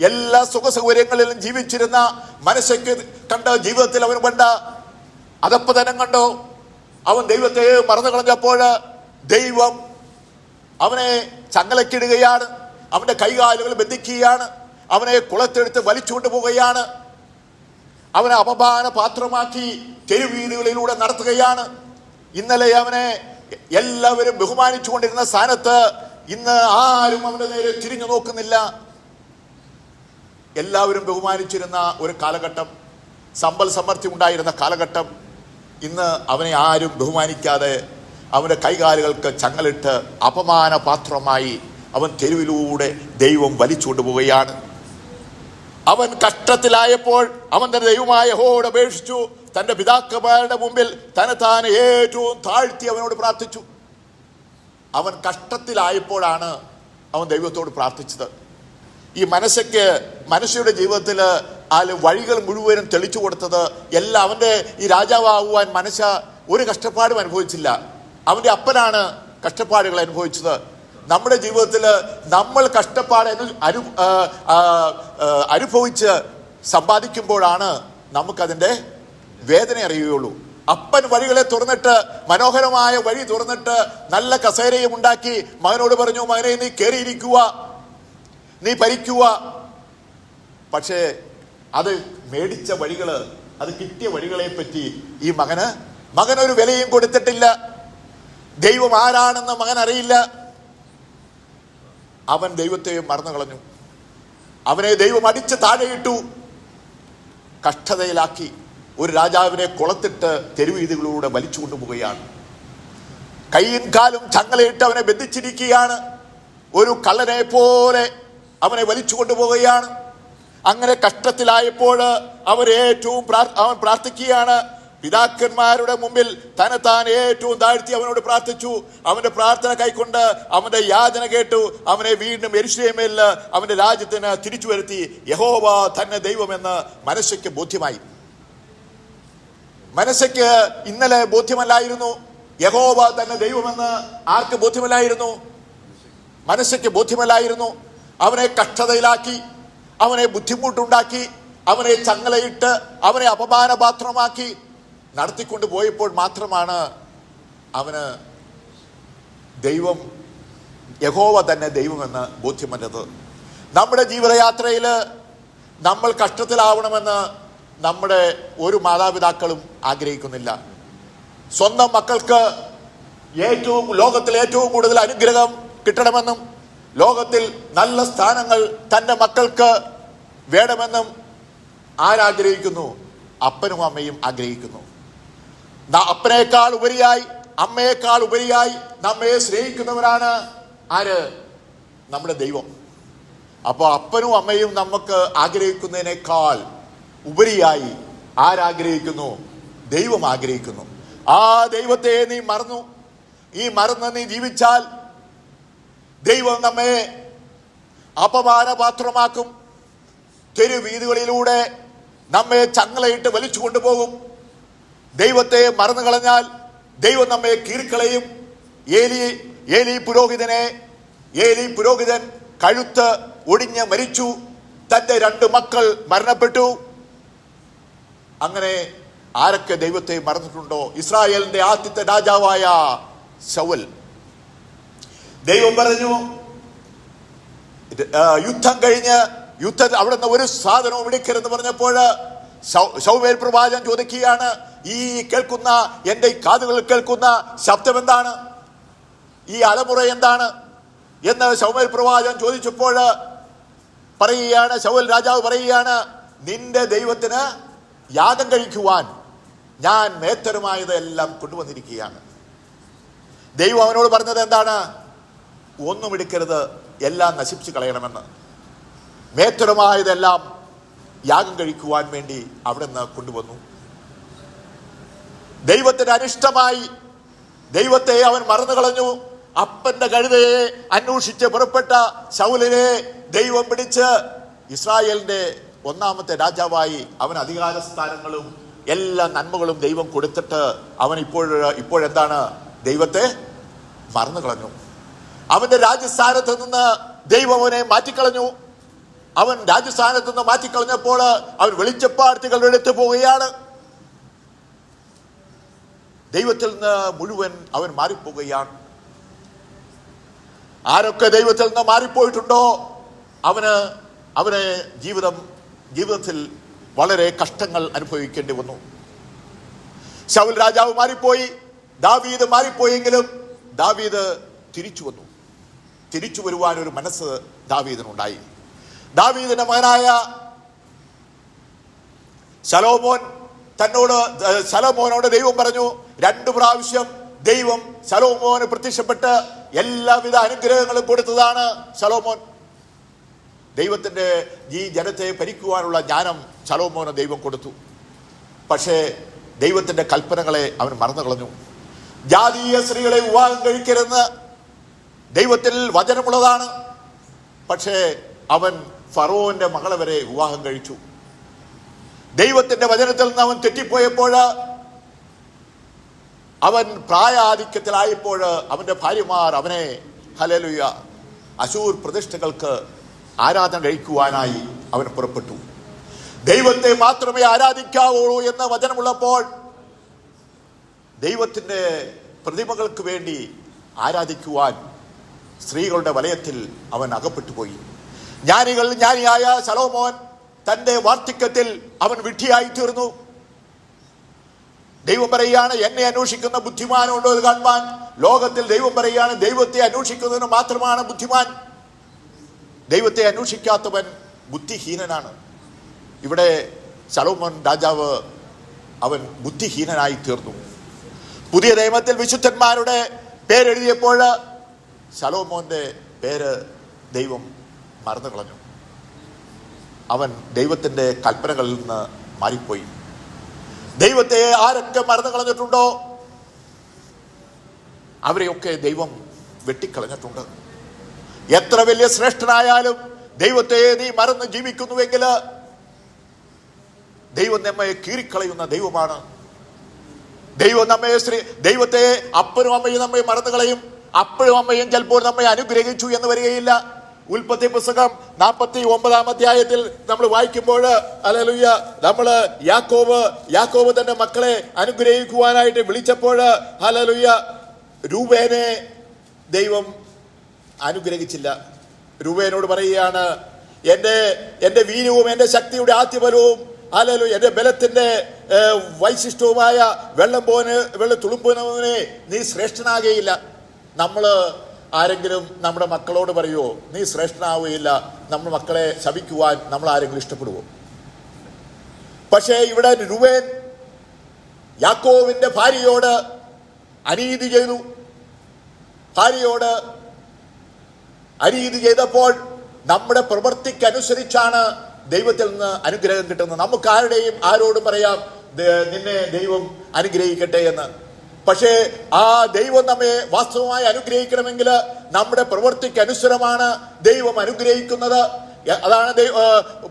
എല്ലാ സുഖസൗകര്യങ്ങളിലും ജീവിച്ചിരുന്ന മനശ്ശയ്ക്ക് കണ്ട ജീവിതത്തിൽ അവൻ കണ്ട അധപ്പതനം കണ്ടോ? അവൻ ദൈവത്തെ മറന്നു കളഞ്ഞപ്പോൾ ദൈവം അവനെ ചങ്ങലക്കിടുകയാണ്. അവന്റെ കൈകാലുകൾ ബന്ധിക്കുകയാണ്. അവനെ കുളത്തെടുത്ത് വലിച്ചുകൊണ്ട് പോവുകയാണ്. അവനെ അപമാന പാത്രമാക്കി തെരുവീതികളിലൂടെ നടത്തുകയാണ്. ഇന്നലെ അവനെ എല്ലാവരും ബഹുമാനിച്ചു കൊണ്ടിരുന്ന സ്ഥാനത്ത് ഇന്ന് ആരും അവന്റെ നേരെ തിരിഞ്ഞു നോക്കുന്നില്ല. എല്ലാവരും ബഹുമാനിച്ചിരുന്ന ഒരു കാലഘട്ടം, സമ്പൽ സമൃദ്ധി ഉണ്ടായിരുന്ന കാലഘട്ടം, ഇന്ന് അവനെ ആരും ബഹുമാനിക്കാതെ അവന്റെ കൈകാലുകൾക്ക് ചങ്ങലിട്ട് അപമാന പാത്രമായി അവൻ തെരുവിലൂടെ ദൈവം വലിച്ചുകൊണ്ടുപോവുകയാണ്. അവൻ കഷ്ടത്തിലായപ്പോൾ അവൻ തന്റെ ദൈവമായ യഹോവയോട് അപേക്ഷിച്ചു. തന്റെ പിതാക്കന്മാരുടെ മുമ്പിൽ താൻ ഏറ്റവും താഴ്ത്തി അവനോട് പ്രാർത്ഥിച്ചു. അവൻ കഷ്ടത്തിലായപ്പോഴാണ് അവൻ ദൈവത്തോട് പ്രാർത്ഥിച്ചത്. ഈ മനുഷ്യയുടെ ജീവിതത്തിൽ വഴികൾ മുഴുവനും തെളിച്ചു കൊടുത്തത് എല്ലാം അവന്റെ ഈ രാജാവാകുവാൻ ഒരു കഷ്ടപ്പാടും അനുഭവിച്ചില്ല. അവന്റെ അപ്പനാണ് കഷ്ടപ്പാടുകൾ അനുഭവിച്ചത്. നമ്മുടെ ജീവിതത്തിൽ നമ്മൾ കഷ്ടപ്പാട് അനുഭവിച്ച് സമ്പാദിക്കുമ്പോഴാണ് നമുക്കതിൻ്റെ വേദന അറിയുകയുള്ളൂ. അപ്പൻ വഴികളെ തുറന്നിട്ട്, മനോഹരമായ വഴി തുറന്നിട്ട്, നല്ല കസേരയും ഉണ്ടാക്കി മകനോട് പറഞ്ഞു, മകനെ നീ കയറിയിരിക്കുക, നീ ഭരിക്കുക. പക്ഷേ അത് മേടിച്ച വഴികള്, അത് കിട്ടിയ വഴികളെ പറ്റി ഈ മകനൊരു വിലയും കൊടുത്തിട്ടില്ല. ദൈവം ആരാണെന്ന് മകൻ അറിയില്ല. അവൻ ദൈവത്തെ മറന്നു കളഞ്ഞു. അവനെ ദൈവം അടിച്ച് താഴെയിട്ടു, കഷ്ടതയിലാക്കി. ഒരു രാജാവിനെ കുളത്തിട്ട് തെരുവീതികളിലൂടെ വലിച്ചു കൊണ്ടുപോവുകയാണ്. കൈയും കാലും ചങ്ങലയിട്ട് അവനെ ബന്ധിച്ചിരിക്കുകയാണ്. ഒരു കള്ളനെ പോലെ അവനെ വലിച്ചു കൊണ്ടുപോവുകയാണ്. അങ്ങനെ കഷ്ടത്തിലായപ്പോൾ അവൻ പ്രാർത്ഥിക്കുകയാണ്. പിതാക്കന്മാരുടെ മുമ്പിൽ താൻ ഏറ്റവും താഴ്ത്തി അവനോട് പ്രാർത്ഥിച്ചു. അവന്റെ പ്രാർത്ഥന കൈക്കൊണ്ട് അവന്റെ യാചന കേട്ടു. അവനെ വീണ്ടും യെരൂശലേമിൽ അവന്റെ രാജ്യത്തിന് തിരിച്ചു വരുത്തി. യഹോവ തന്നെ ദൈവമെന്ന് മനശ്ശെക്ക് ബോധ്യമായി. മനശ്ശെക്ക് ഇന്നലെ ബോധ്യമല്ലായിരുന്നു. യഹോവ തന്നെ ദൈവമെന്ന് ആർക്ക് ബോധ്യമല്ലായിരുന്നു? മനശ്ശെക്ക് ബോധ്യമല്ലായിരുന്നു. അവനെ കഷ്ടതയിലാക്കി, അവനെ ബുദ്ധിമുട്ടുണ്ടാക്കി, അവനെ ചങ്ങലയിട്ട്, അവനെ അപമാനപാത്രമാക്കി നടത്തിക്കൊണ്ട് പോയപ്പോൾ മാത്രമാണ് അവന് യഹോവ തന്നെ ദൈവമെന്ന് ബോധ്യം വന്നത്. നമ്മുടെ ജീവിതയാത്രയിൽ നമ്മൾ കഷ്ടത്തിലാവണമെന്ന് നമ്മുടെ ഒരു മാതാപിതാക്കളും ആഗ്രഹിക്കുന്നില്ല. സ്വന്തം മക്കൾക്ക് ലോകത്തിൽ ഏറ്റവും കൂടുതൽ അനുഗ്രഹം കിട്ടണമെന്നും ലോകത്തിൽ നല്ല സ്ഥാനങ്ങൾ തൻ്റെ മക്കൾക്ക് വേണമെന്നും ആരാഗ്രഹിക്കുന്നു? അപ്പനും അമ്മയും ആഗ്രഹിക്കുന്നു. അപ്പനേക്കാൾ ഉപരിയായി, അമ്മയേക്കാൾ ഉപരിയായി നമ്മെ സ്നേഹിക്കുന്നവരാണ് ആര്? നമ്മുടെ ദൈവം. അപ്പോൾ അപ്പനും അമ്മയും നമുക്ക് ആഗ്രഹിക്കുന്നതിനേക്കാൾ ഉപരിയായി ആരാഗ്രഹിക്കുന്നു? ദൈവം ആഗ്രഹിക്കുന്നു. ആ ദൈവത്തെ നീ മറന്ന് നീ ജീവിച്ചാൽ ദൈവം നമ്മെ അപമാനപാത്രമാക്കും. തെരുവീതികളിലൂടെ നമ്മെ ചങ്ങലയിട്ട് വലിച്ചു കൊണ്ടുപോകും. ദൈവത്തെ മറന്നു കളഞ്ഞാൽ ദൈവം നമ്മെ കീറിക്കളയും. ഏലി പുരോഹിതൻ കഴുത്ത് ഒടിഞ്ഞ് മരിച്ചു. തന്റെ 2 മക്കൾ മരണപ്പെട്ടു. അങ്ങനെ ആരൊക്കെ ദൈവത്തെ മറന്നിട്ടുണ്ടോ? ഇസ്രായേലിന്റെ ആദ്യത്തെ രാജാവായ ശൗൽ. ദൈവം പറഞ്ഞു, യുദ്ധം കഴിഞ്ഞ് അവിടുന്ന് ഒരു സാധനവും എടുക്കരുതെന്ന് പറഞ്ഞപ്പോൾ ശമൂവേൽ പ്രവാചകൻ ചോദിക്കുകയാണ്, ഈ കേൾക്കുന്ന എൻ്റെ കാതുകളിൽ കേൾക്കുന്ന ശബ്ദം എന്താണ്? ഈ അലമുറ എന്താണ് എന്ന് ശമൂവേൽ പ്രവാചകൻ ചോദിച്ചപ്പോൾ പറയുകയാണ്, ശൗൽ രാജാവ് പറയുകയാണ്, നിന്റെ ദൈവത്തിന് യാഗം കഴിക്കുവാൻ ഞാൻ മേത്തരമായത് എല്ലാം കൊണ്ടുവന്നിരിക്കുകയാണ്. ദൈവം അവനോട് പറഞ്ഞത് എന്താണ്? ഒന്നും എടുക്കരുത്, എല്ലാം നശിപ്പിച്ച് കളയണമെന്ന്. മേത്തരമായതെല്ലാം യാഗം കഴിക്കുവാൻ വേണ്ടി അവിടെ നിന്ന് കൊണ്ടുവന്നു. ദൈവത്തിന് അനിഷ്ടമായി, ദൈവത്തെ അവൻ മറന്നു കളഞ്ഞു. അപ്പന്റെ കഴുതയെ അന്വേഷിച്ച് പുറപ്പെട്ട ശൗലിനെ ദൈവം പിടിച്ച് ഇസ്രായേലിന്റെ 1ാമത്തെ രാജാവായി അവൻ അധികാര സ്ഥാനങ്ങളും എല്ലാ നന്മകളും ദൈവം കൊടുത്തിട്ട് അവൻ ഇപ്പോഴെന്താണ്? ദൈവത്തെ മറന്നു കളഞ്ഞു. അവന്റെ രാജ്യസ്ഥാനത്ത് നിന്ന് ദൈവം അവനെ മാറ്റിക്കളഞ്ഞു. അവൻ രാജ്യസ്ഥാനത്ത് നിന്ന് മാറ്റിക്കളഞ്ഞപ്പോൾ അവൻ വെളിച്ചപ്പാടത്തികളുടെ അടുത്ത് പോവുകയാണ്. ദൈവത്തിൽ നിന്ന് മുഴുവൻ അവൻ മാറിപ്പോവുകയാണ്. ആരൊക്കെ ദൈവത്തിൽ നിന്ന് മാറിപ്പോയിട്ടുണ്ടോ അവന് ജീവിതത്തിൽ വളരെ കഷ്ടങ്ങൾ അനുഭവിക്കേണ്ടി വന്നു. ശൗൽ രാജാവ് മാറിപ്പോയി, ദാവീദ് മാറിപ്പോയെങ്കിലും ദാവീദ് തിരിച്ചു വന്നു. തിരിച്ചു വരുവാൻ ഒരു മനസ്സ് ദാവീദിനുണ്ടായി. ദാവീദിന്റെ മകനായ ശലോമോനോട് ദൈവം പറഞ്ഞു, 2 പ്രാവശ്യം ദൈവം ശലോമോന് പ്രത്യക്ഷപ്പെട്ട് എല്ലാവിധ അനുഗ്രഹങ്ങളും കൊടുത്തതാണ് ശലോമോൻ. ദൈവത്തിന്റെ ഈ ജനത്തെ ഭരിക്കുവാനുള്ള ജ്ഞാനം ശലോമോന് ദൈവം കൊടുത്തു. പക്ഷേ ദൈവത്തിന്റെ കൽപ്പനകളെ അവൻ മറന്നു കളഞ്ഞു. ജാതീയ സ്ത്രീകളെ വിവാഹം കഴിക്കരുതെന്ന് ദൈവത്തിൽ വചനമുള്ളതാണ്. പക്ഷേ അവൻ ഫറവോന്റെ മകളെ വരെ വിവാഹം കഴിച്ചു. ദൈവത്തിന്റെ വചനത്തിൽ നിന്ന് അവൻ തെറ്റിപ്പോയപ്പോൾ, അവൻ പ്രായാധിക്യത്തിലായപ്പോൾ അവന്റെ ഭാര്യമാർ അവനെ ഹല്ലേലൂയ അശൂർ പ്രതിഷ്ഠകൾക്ക് ആരാധന കഴിക്കുവാനായി അവൻ പുറപ്പെട്ടു. ദൈവത്തെ മാത്രമേ ആരാധിക്കാവുള്ളൂ എന്ന വചനമുള്ളപ്പോൾ ദൈവത്തിന്റെ പ്രതിമകൾക്ക് വേണ്ടി ആരാധിക്കുവാൻ സ്ത്രീകളുടെ വലയത്തിൽ അവൻ അകപ്പെട്ടു പോയി. ജ്ഞാനിയായ ശലോമോൻ തന്റെ വാർദ്ധക്യത്തിൽ അവൻ വിഡ്ഢിയായി തീർന്നു. ദൈവം പറയുകയാണ്, എന്നെ അന്വേഷിക്കുന്ന ബുദ്ധിമാനുണ്ടോ എന്ന് കാണുവാൻ. ലോകത്തിൽ ദൈവം പറയുകയാണ്, ദൈവത്തെ അന്വേഷിക്കുന്നതിന് മാത്രമാണ് ബുദ്ധിമാൻ. ദൈവത്തെ അന്വേഷിക്കാത്തവൻ ബുദ്ധിഹീനനാണ്. ഇവിടെ ശലോമോൻ രാജാവ് അവൻ ബുദ്ധിഹീനനായി തീർന്നു. പുതിയ നിയമത്തിൽ വിശുദ്ധന്മാരുടെ പേരെഴുതിയപ്പോൾ ശലോമോന്റെ പേര് ദൈവം മറന്നു കളഞ്ഞു. അവൻ ദൈവത്തിന്റെ കൽപ്പനകളിൽ നിന്ന് മാറിപ്പോയി. ദൈവത്തെ ആരൊക്കെ മറന്നു കളഞ്ഞിട്ടുണ്ടോ അവരെയൊക്കെ ദൈവം വെട്ടിക്കളഞ്ഞിട്ടുണ്ട്. എത്ര വലിയ ശ്രേഷ്ഠനായാലും ദൈവത്തെ നീ മറന്ന് ജീവിക്കുന്നുവെങ്കിൽ ദൈവം നമ്മെ കീറിക്കളയുന്ന ദൈവമാണ്. ദൈവത്തെ അപ്പനും അമ്മയും നമ്മെ മറന്നു കളയും. അപ്പനും അമ്മയും ചിലപ്പോൾ നമ്മെ അനുഗ്രഹിച്ചു എന്ന് വരികയില്ല. ഉൽപ്പത്തി പുസ്തകം 49-ാം അധ്യായത്തിൽ നമ്മൾ വായിക്കുമ്പോൾ ഹല്ലേലൂയ, നമ്മള് യാക്കോബ് തന്റെ മക്കളെ അനുഗ്രഹിക്കുവാനായിട്ട് വിളിച്ചപ്പോൾ ഹല്ലേലൂയ രൂബേനെ ദൈവം അനുഗ്രഹിച്ചില്ല. രൂബേനോട് പറയുകയാണ്, എന്റെ വീര്യവും എന്റെ ശക്തിയുടെ ആദ്യബലവും ഹല്ലേലൂയ എന്റെ ബലത്തിന്റെ വൈശിഷ്ട്യവുമായ വെള്ള തുളുമ്പുന്നവനെ നീ ശ്രേഷ്ഠനാകുകയില്ല. നമ്മള് ആരെങ്കിലും നമ്മുടെ മക്കളോട് പറയുമോ നീ ശ്രേഷ്ഠനാവുകയില്ല? നമ്മുടെ മക്കളെ ശപിക്കുവാൻ നമ്മൾ ആരെങ്കിലും ഇഷ്ടപ്പെടുവോ? പക്ഷേ ഇവിടെ രൂബേൻ യാക്കോവിന്റെ ഭാര്യയോട് അനീതി ചെയ്തു. ഭാര്യയോട് അനീതി ചെയ്തപ്പോൾ നമ്മുടെ പ്രവൃത്തിക്കനുസരിച്ചാണ് ദൈവത്തിൽ നിന്ന് അനുഗ്രഹം കിട്ടുന്നത്. നമുക്ക് ആരോടും പറയാം നിന്നെ ദൈവം അനുഗ്രഹിക്കട്ടെ എന്ന്. പക്ഷേ ആ ദൈവം നമ്മെ വാസ്തവമായി അനുഗ്രഹിക്കണമെങ്കിൽ നമ്മുടെ പ്രവൃത്തിക്ക് അനുസരമാണ് ദൈവം അനുഗ്രഹിക്കുന്നത്. അതാണ്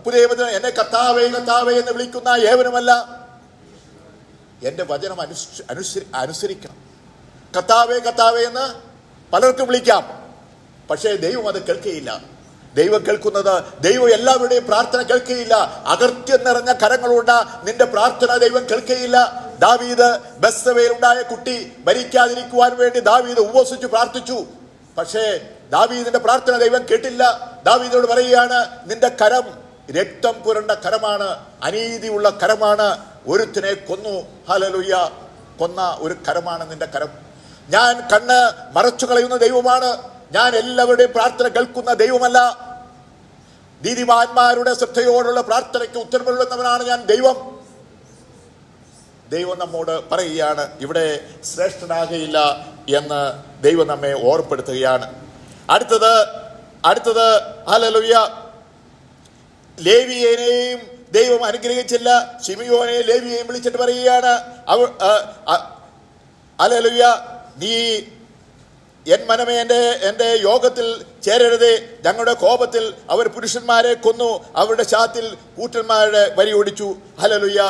പുതിയ എന്നെ കർത്താവേ കർത്താവേ എന്ന് വിളിക്കുന്ന ഏവനുമല്ല എന്റെ വചനം അനുസരിക്കണം. കർത്താവേ കർത്താവേ എന്ന് പലർക്കും വിളിക്കാം, പക്ഷേ ദൈവം അത് കേൾക്കുകയില്ല. ദൈവം കേൾക്കുന്നത്, ദൈവം എല്ലാവരുടെയും പ്രാർത്ഥന കേൾക്കുകയില്ല. അകർത്യം നിറഞ്ഞ കരങ്ങളുണ്ട നിന്റെ പ്രാർത്ഥന ദൈവം കേൾക്കുകയില്ല. ദാവീദ് ബത്ശബേയിലുണ്ടായ കുട്ടി മരിക്കാതിരിക്കുവാൻ വേണ്ടി ദാവീദ് ഉപവസിച്ചു പ്രാർത്ഥിച്ചു. പക്ഷേ ദാവീദിന്റെ പ്രാർത്ഥന ദൈവം കേട്ടില്ല. ദാവീദോട് പറയുകയാണ്, നിന്റെ കരം രക്തം പുരണ്ട കരമാണ്, അനീതിയുള്ള കരമാണ്, ഒരുത്തിനെ കൊന്നു ഹല്ലേലൂയ കൊന്ന ഒരു കരമാണ് നിന്റെ കരം. ഞാൻ കണ്ണ് മറച്ചു കളയുന്ന ദൈവമാണ്. ഞാൻ എല്ലാവരുടെയും പ്രാർത്ഥന കേൾക്കുന്ന ദൈവമല്ല. നീതിമാന്മാരുടെ ശ്രദ്ധയോടുള്ള പ്രാർത്ഥനയ്ക്ക് ഉത്തരവുള്ളവനാണ് ഞാൻ ദൈവം. ദൈവം നമ്മോട് പറയുകയാണ്, ഇവിടെ ശ്രേഷ്ഠനാകയില്ല എന്ന് ദൈവം നമ്മെ ഓർപ്പെടുത്തുകയാണ്. അടുത്തത് ഹല്ലേലൂയ ലേവിയേനെയും ദൈവം അനുഗ്രഹിച്ചില്ല. ശിമിയോനെയും ലേവിയെയും വിളിച്ചിട്ട് പറയുകയാണ്, ഹല്ലേലൂയ നീ എൻ മനമേ എന്റെ യോഗത്തിൽ ചേരരുതേ. ഞങ്ങളുടെ കോപത്തിൽ അവർ പുരുഷന്മാരെ കൊന്നു, അവരുടെ ശാത്തിൽ കൂറ്റന്മാരുടെ വരി ഓടിച്ചു. ഹല്ലേലൂയ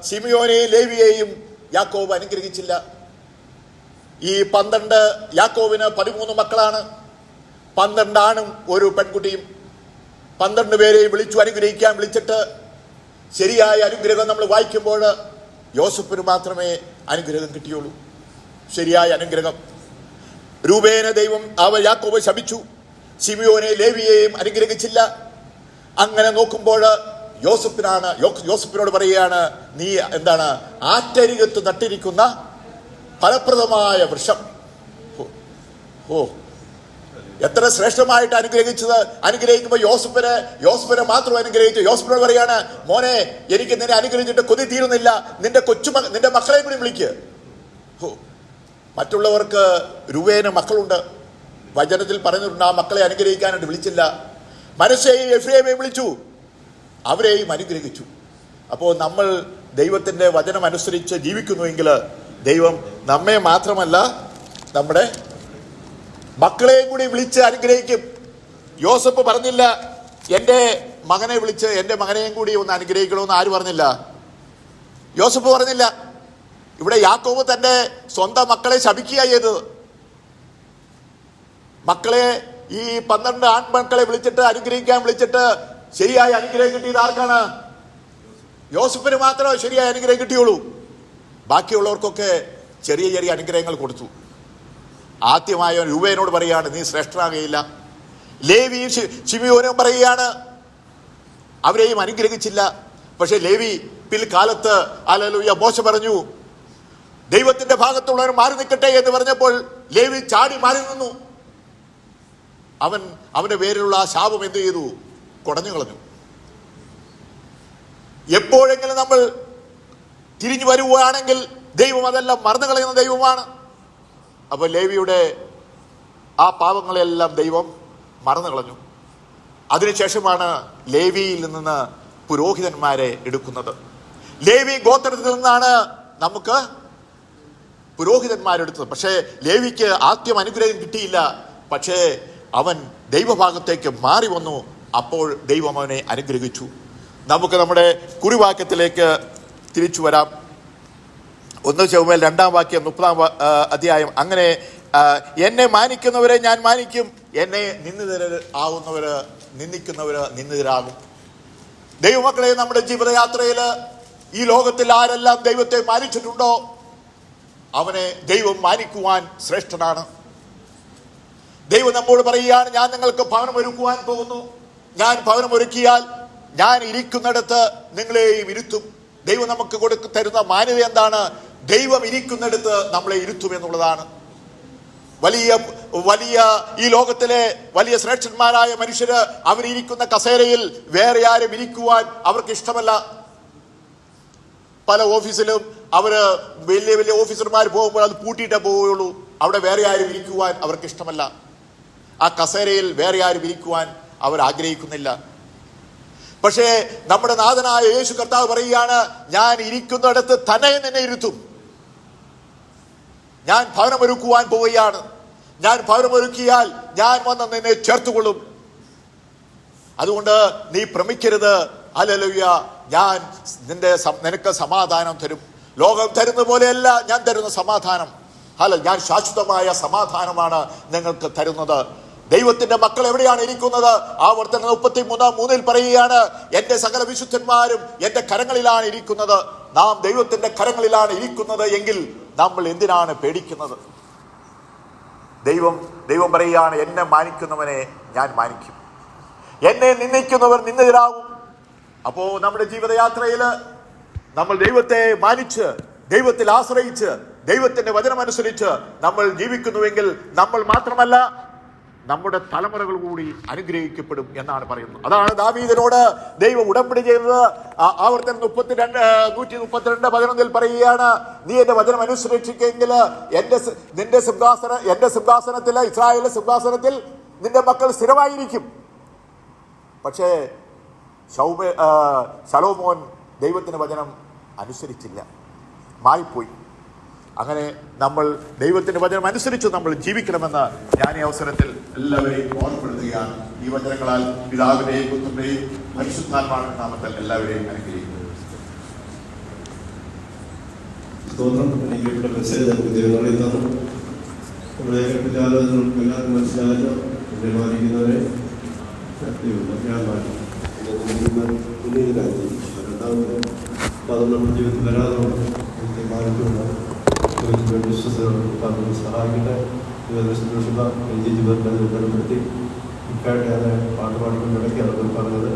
ശിമിയോനെയും ലേവിയെയും യാക്കോബ് അനുഗ്രഹിച്ചില്ല. ഈ 12 യാക്കോബിന് 13 മക്കളാണ്. 12 ആണും ഒരു പെൺകുട്ടിയും. 12 പേരെയും അനുഗ്രഹിക്കാൻ വിളിച്ചിട്ട് ശരിയായ അനുഗ്രഹം നമ്മൾ വായിക്കുമ്പോൾ യോസഫിന് മാത്രമേ അനുഗ്രഹം കിട്ടിയുള്ളൂ. ശരിയായ അനുഗ്രഹം. രൂബേനെ ദൈവം യാക്കോബ് ശപിച്ചു, ശിമിയോനെ ലേവിയെയും അനുഗ്രഹിച്ചില്ല. അങ്ങനെ നോക്കുമ്പോൾ യോസഫിനോട് പറയുകയാണ്, നീ എന്താണ് ആറ്റരികത്ത് നട്ടിരിക്കുന്ന ഫലപ്രദമായ വൃക്ഷം. ഓ, എത്ര ശ്രേഷ്ഠമായിട്ട് അനുഗ്രഹിക്കുമ്പോൾ യോസഫിനെ മാത്രം അനുഗ്രഹിച്ചു. യോസഫിനോട് പറയാണ്, മോനെ, എനിക്ക് നിന്നെ അനുഗ്രഹിച്ചിട്ട് കൊതി തീരുന്നില്ല, നിന്റെ മക്കളെ കൂടി വിളിക്ക്. മറ്റുള്ളവർക്ക് രൂപേന മക്കളുണ്ട്, വചനത്തിൽ പറഞ്ഞിട്ടുണ്ട്, ആ മക്കളെ അനുഗ്രഹിക്കാനായിട്ട് വിളിച്ചില്ല. മനശ്ശെയെയും എഫ്രയീമെയും വിളിച്ചു, അവരെയും അനുഗ്രഹിച്ചു. അപ്പോൾ നമ്മൾ ദൈവത്തിൻ്റെ വചനം അനുസരിച്ച് ജീവിക്കുന്നുവെങ്കിൽ ദൈവം നമ്മെ മാത്രമല്ല നമ്മുടെ മക്കളെയും കൂടി വിളിച്ച് അനുഗ്രഹിക്കും. യോസഫ് പറഞ്ഞില്ല, എൻ്റെ മകനെ വിളിച്ച് എൻ്റെ മകനെയും കൂടി ഒന്ന് അനുഗ്രഹിക്കണമെന്ന് ആര് പറഞ്ഞില്ല? യോസഫ് പറഞ്ഞില്ല. ഇവിടെ യാക്കോബ് തൻ്റെ സ്വന്തം മക്കളെ ശപിക്കുക ചെയ്തത്. മക്കളെ, ഈ 12 ആൺമക്കളെ വിളിച്ചിട്ട് അനുഗ്രഹിക്കാൻ വിളിച്ചിട്ട് ശരിയായ അനുഗ്രഹം കിട്ടിയത് ആർക്കാണ്? യോസഫിന് മാത്രമേ ശരിയായ അനുഗ്രഹം കിട്ടിയുള്ളൂ. ബാക്കിയുള്ളവർക്കൊക്കെ ചെറിയ ചെറിയ അനുഗ്രഹങ്ങൾ കൊടുത്തു. ആദ്യമായ രൂപേനോട് പറയുകയാണ്, നീ ശ്രേഷ്ഠനാകുകയില്ല. ലേവിയും ശിമിയോനും പറയുകയാണ്, അവരെയും അനുഗ്രഹിച്ചില്ല. പക്ഷെ ലേവി പിൽക്കാലത്ത് ഹല്ലേലൂയ മോശ പറഞ്ഞു, ദൈവത്തിന്റെ ഭാഗത്തുള്ളവർ മാറി നിൽക്കട്ടെ എന്ന് പറഞ്ഞപ്പോൾ ലേവി ചാടി മാറി നിന്നു. അവന്റെ പേരിലുള്ള ആ ശാപം എന്ത് ചെയ്തു? കുടഞ്ഞു കളഞ്ഞു. എപ്പോഴെങ്കിലും നമ്മൾ തിരിഞ്ഞു വരുവാണെങ്കിൽ ദൈവം അതെല്ലാം മറന്നു കളയുന്ന ദൈവമാണ്. അപ്പോൾ ലേവിയുടെ ആ പാപങ്ങളെല്ലാം ദൈവം മറന്നു കളഞ്ഞു. അതിനുശേഷമാണ് ലേവിയിൽ നിന്ന് പുരോഹിതന്മാരെ എടുക്കുന്നത്. ലേവി ഗോത്രത്തിൽ നിന്നാണ് നമുക്ക് പുരോഹിതന്മാരെടുത്തത്. പക്ഷേ ലേവിക്ക് ആദ്യം അനുഗ്രഹം കിട്ടിയില്ല. പക്ഷേ അവൻ ദൈവഭാഗത്തേക്ക് മാറി വന്നു. അപ്പോൾ ദൈവം അവനെ അനുഗ്രഹിച്ചു. നമുക്ക് നമ്മുടെ കുറിവാക്യത്തിലേക്ക് തിരിച്ചു വരാം. 1 ശമൂവേൽ 2-ാം വാക്യം 30-ാം അധ്യായം. അങ്ങനെ എന്നെ മാനിക്കുന്നവരെ ഞാൻ മാനിക്കും, എന്നെ നിന്ദിക്കുന്നവര് നിന്ദിതരാകും. ദൈവമക്കളെ, നമ്മുടെ ജീവിതയാത്രയിൽ ഈ ലോകത്തിൽ ആരെല്ലാം ദൈവത്തെ മാനിച്ചിട്ടുണ്ടോ അവനെ ദൈവം മാനിക്കുവാൻ ശ്രേഷ്ഠനാണ്. ദൈവം നമ്മോട് പറയുകയാണ്, ഞാൻ നിങ്ങൾക്ക് ഭവനമൊരുക്കുവാൻ പോകുന്നു. ഞാൻ ഭവനമൊരുക്കിയാൽ ഞാൻ ഇരിക്കുന്നിടത്ത് നിങ്ങളെയും ഇരുത്തും. ദൈവം നമുക്ക് തരുന്ന മാന്യത എന്താണ്? ദൈവം ഇരിക്കുന്നിടത്ത് നമ്മളെ ഇരുത്തും എന്നുള്ളതാണ്. വലിയ വലിയ ഈ ലോകത്തിലെ വലിയ ശ്രേഷ്ഠന്മാരായ മനുഷ്യര് അവരിയ്ക്കുന്ന കസേരയിൽ വേറെ ആരും ഇരിക്കുവാൻ അവർക്ക് ഇഷ്ടമല്ല. പല ഓഫീസിലും അവര് വലിയ വലിയ ഓഫീസർമാർ പോകുമ്പോൾ അത് പൂട്ടിയിട്ടേ പോവുകയുള്ളൂ. അവിടെ വേറെ ആരും ഇരിക്കുവാൻ അവർക്ക് ഇഷ്ടമല്ല. ആ കസേരയിൽ വേറെ ആരും ഇരിക്കുവാൻ അവർ ആഗ്രഹിക്കുന്നില്ല. പക്ഷേ നമ്മുടെ നാഥനായ യേശു കർത്താവ് പറയുകയാണ്, ഞാൻ ഇരിക്കുന്നിടത്ത് തന്നെ നിന്നെ ഇരുത്തും. ഞാൻ ഭവനമൊരുക്കുവാൻ പോവുകയാണ്. ഞാൻ ഭവനമൊരുക്കിയാൽ ഞാൻ വന്ന് നിന്നെ ചേർത്തുകൊള്ളും. അതുകൊണ്ട് നീ ഭ്രമിക്കരുത്. ഹല്ലേലൂയ. ഞാൻ നിനക്ക് സമാധാനം തരും. ലോകം തരുന്ന പോലെയല്ല ഞാൻ തരുന്ന സമാധാനം. ഞാൻ ശാശ്വതമായ സമാധാനമാണ് നിങ്ങൾക്ക് തരുന്നത്. ദൈവത്തിന്റെ മക്കൾ എവിടെയാണ് ഇരിക്കുന്നത്? ആവർത്തനം 33:3 പറയുകയാണ്, എന്റെ സകല വിശുദ്ധന്മാരും എന്റെ കരങ്ങളിലാണ് ഇരിക്കുന്നത്. നാം ദൈവത്തിന്റെ കരങ്ങളിലാണ് ഇരിക്കുന്നത് എങ്കിൽ നമ്മൾ എന്തിനാണ് പേടിക്കുന്നത്? ദൈവം പറയുകയാണ്, എന്നെ മാനിക്കുന്നവനെ ഞാൻ മാനിക്കും, എന്നെ നിന്ദിക്കുന്നവർ നിന്ദിതരാകും. അപ്പോ നമ്മുടെ ജീവിതയാത്രയിൽ നമ്മൾ ദൈവത്തെ മാനിച്ച്, ദൈവത്തിൽ ആശ്രയിച്ച്, ദൈവത്തിന്റെ വചനമനുസരിച്ച് നമ്മൾ ജീവിക്കുന്നുവെങ്കിൽ നമ്മൾ മാത്രമല്ല നമ്മുടെ തലമുറകൾ കൂടി അനുഗ്രഹിക്കപ്പെടും എന്നാണ് പറയുന്നത്. അതാണ് ദാവീദിനോട് ദൈവം ഉടമ്പടി ചെയ്തത്. ആവർത്തനം 132:11 പറയുകയാണ്, നീ എന്റെ വചനം അനുസരിച്ചെങ്കിൽ എന്റെ സിംഹാസനത്തിൽ, ഇസ്രായേലിന്റെ സിംഹാസനത്തിൽ നിന്റെ മക്കൾ സ്ഥിരമായിരിക്കും. പക്ഷേ ശലോമോൻ ദൈവത്തിന്റെ വചനം അനുസരിച്ചില്ല, മാറിപ്പോയി. അങ്ങനെ നമ്മൾ ദൈവത്തിന്റെ വചനം അനുസരിച്ച് നമ്മൾ ജീവിക്കണമെന്ന് ഞാൻ ഈ അവസരത്തിൽ എല്ലാവരെയും ഓർമ്മപ്പെടുത്തുകയാണ്. ഈ വചനങ്ങളാൽ പിതാവിന്റെയും പുത്രന്റെയും പരിശുദ്ധാത്മാവിന്റെ നാമത്തിൽ എല്ലാവരെയും അനുഗ്രഹിക്കുന്നു. നമ്മുടെ ജീവിതത്തിൽ വരാതെ സഹായിക്കട്ടെ. ജീവിതത്തിൽ ഉൾപ്പെടുത്തി ഇക്കായിട്ട് ഞാൻ പാട്ട് പാടിക്കൊണ്ടിടയ്ക്ക് അവർ പറഞ്ഞത്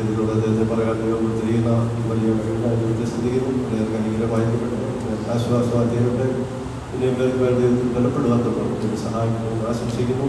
ഇതിലൂടെ അദ്ദേഹത്തെ പറയാൻ ഉപയോഗിച്ചിരിക്കുന്ന ഈ വലിയ ദൈവത്തെ ശ്രദ്ധിക്കുന്നു. അദ്ദേഹത്തിന് അനുഗ്രഹമായിരിക്കട്ടെ, ആശ്വാസമായിരിക്കട്ടെ. ഇനിയും ബലപ്പെടുവാൻ സഹായിക്കുന്നു ആശംസിക്കുന്നു.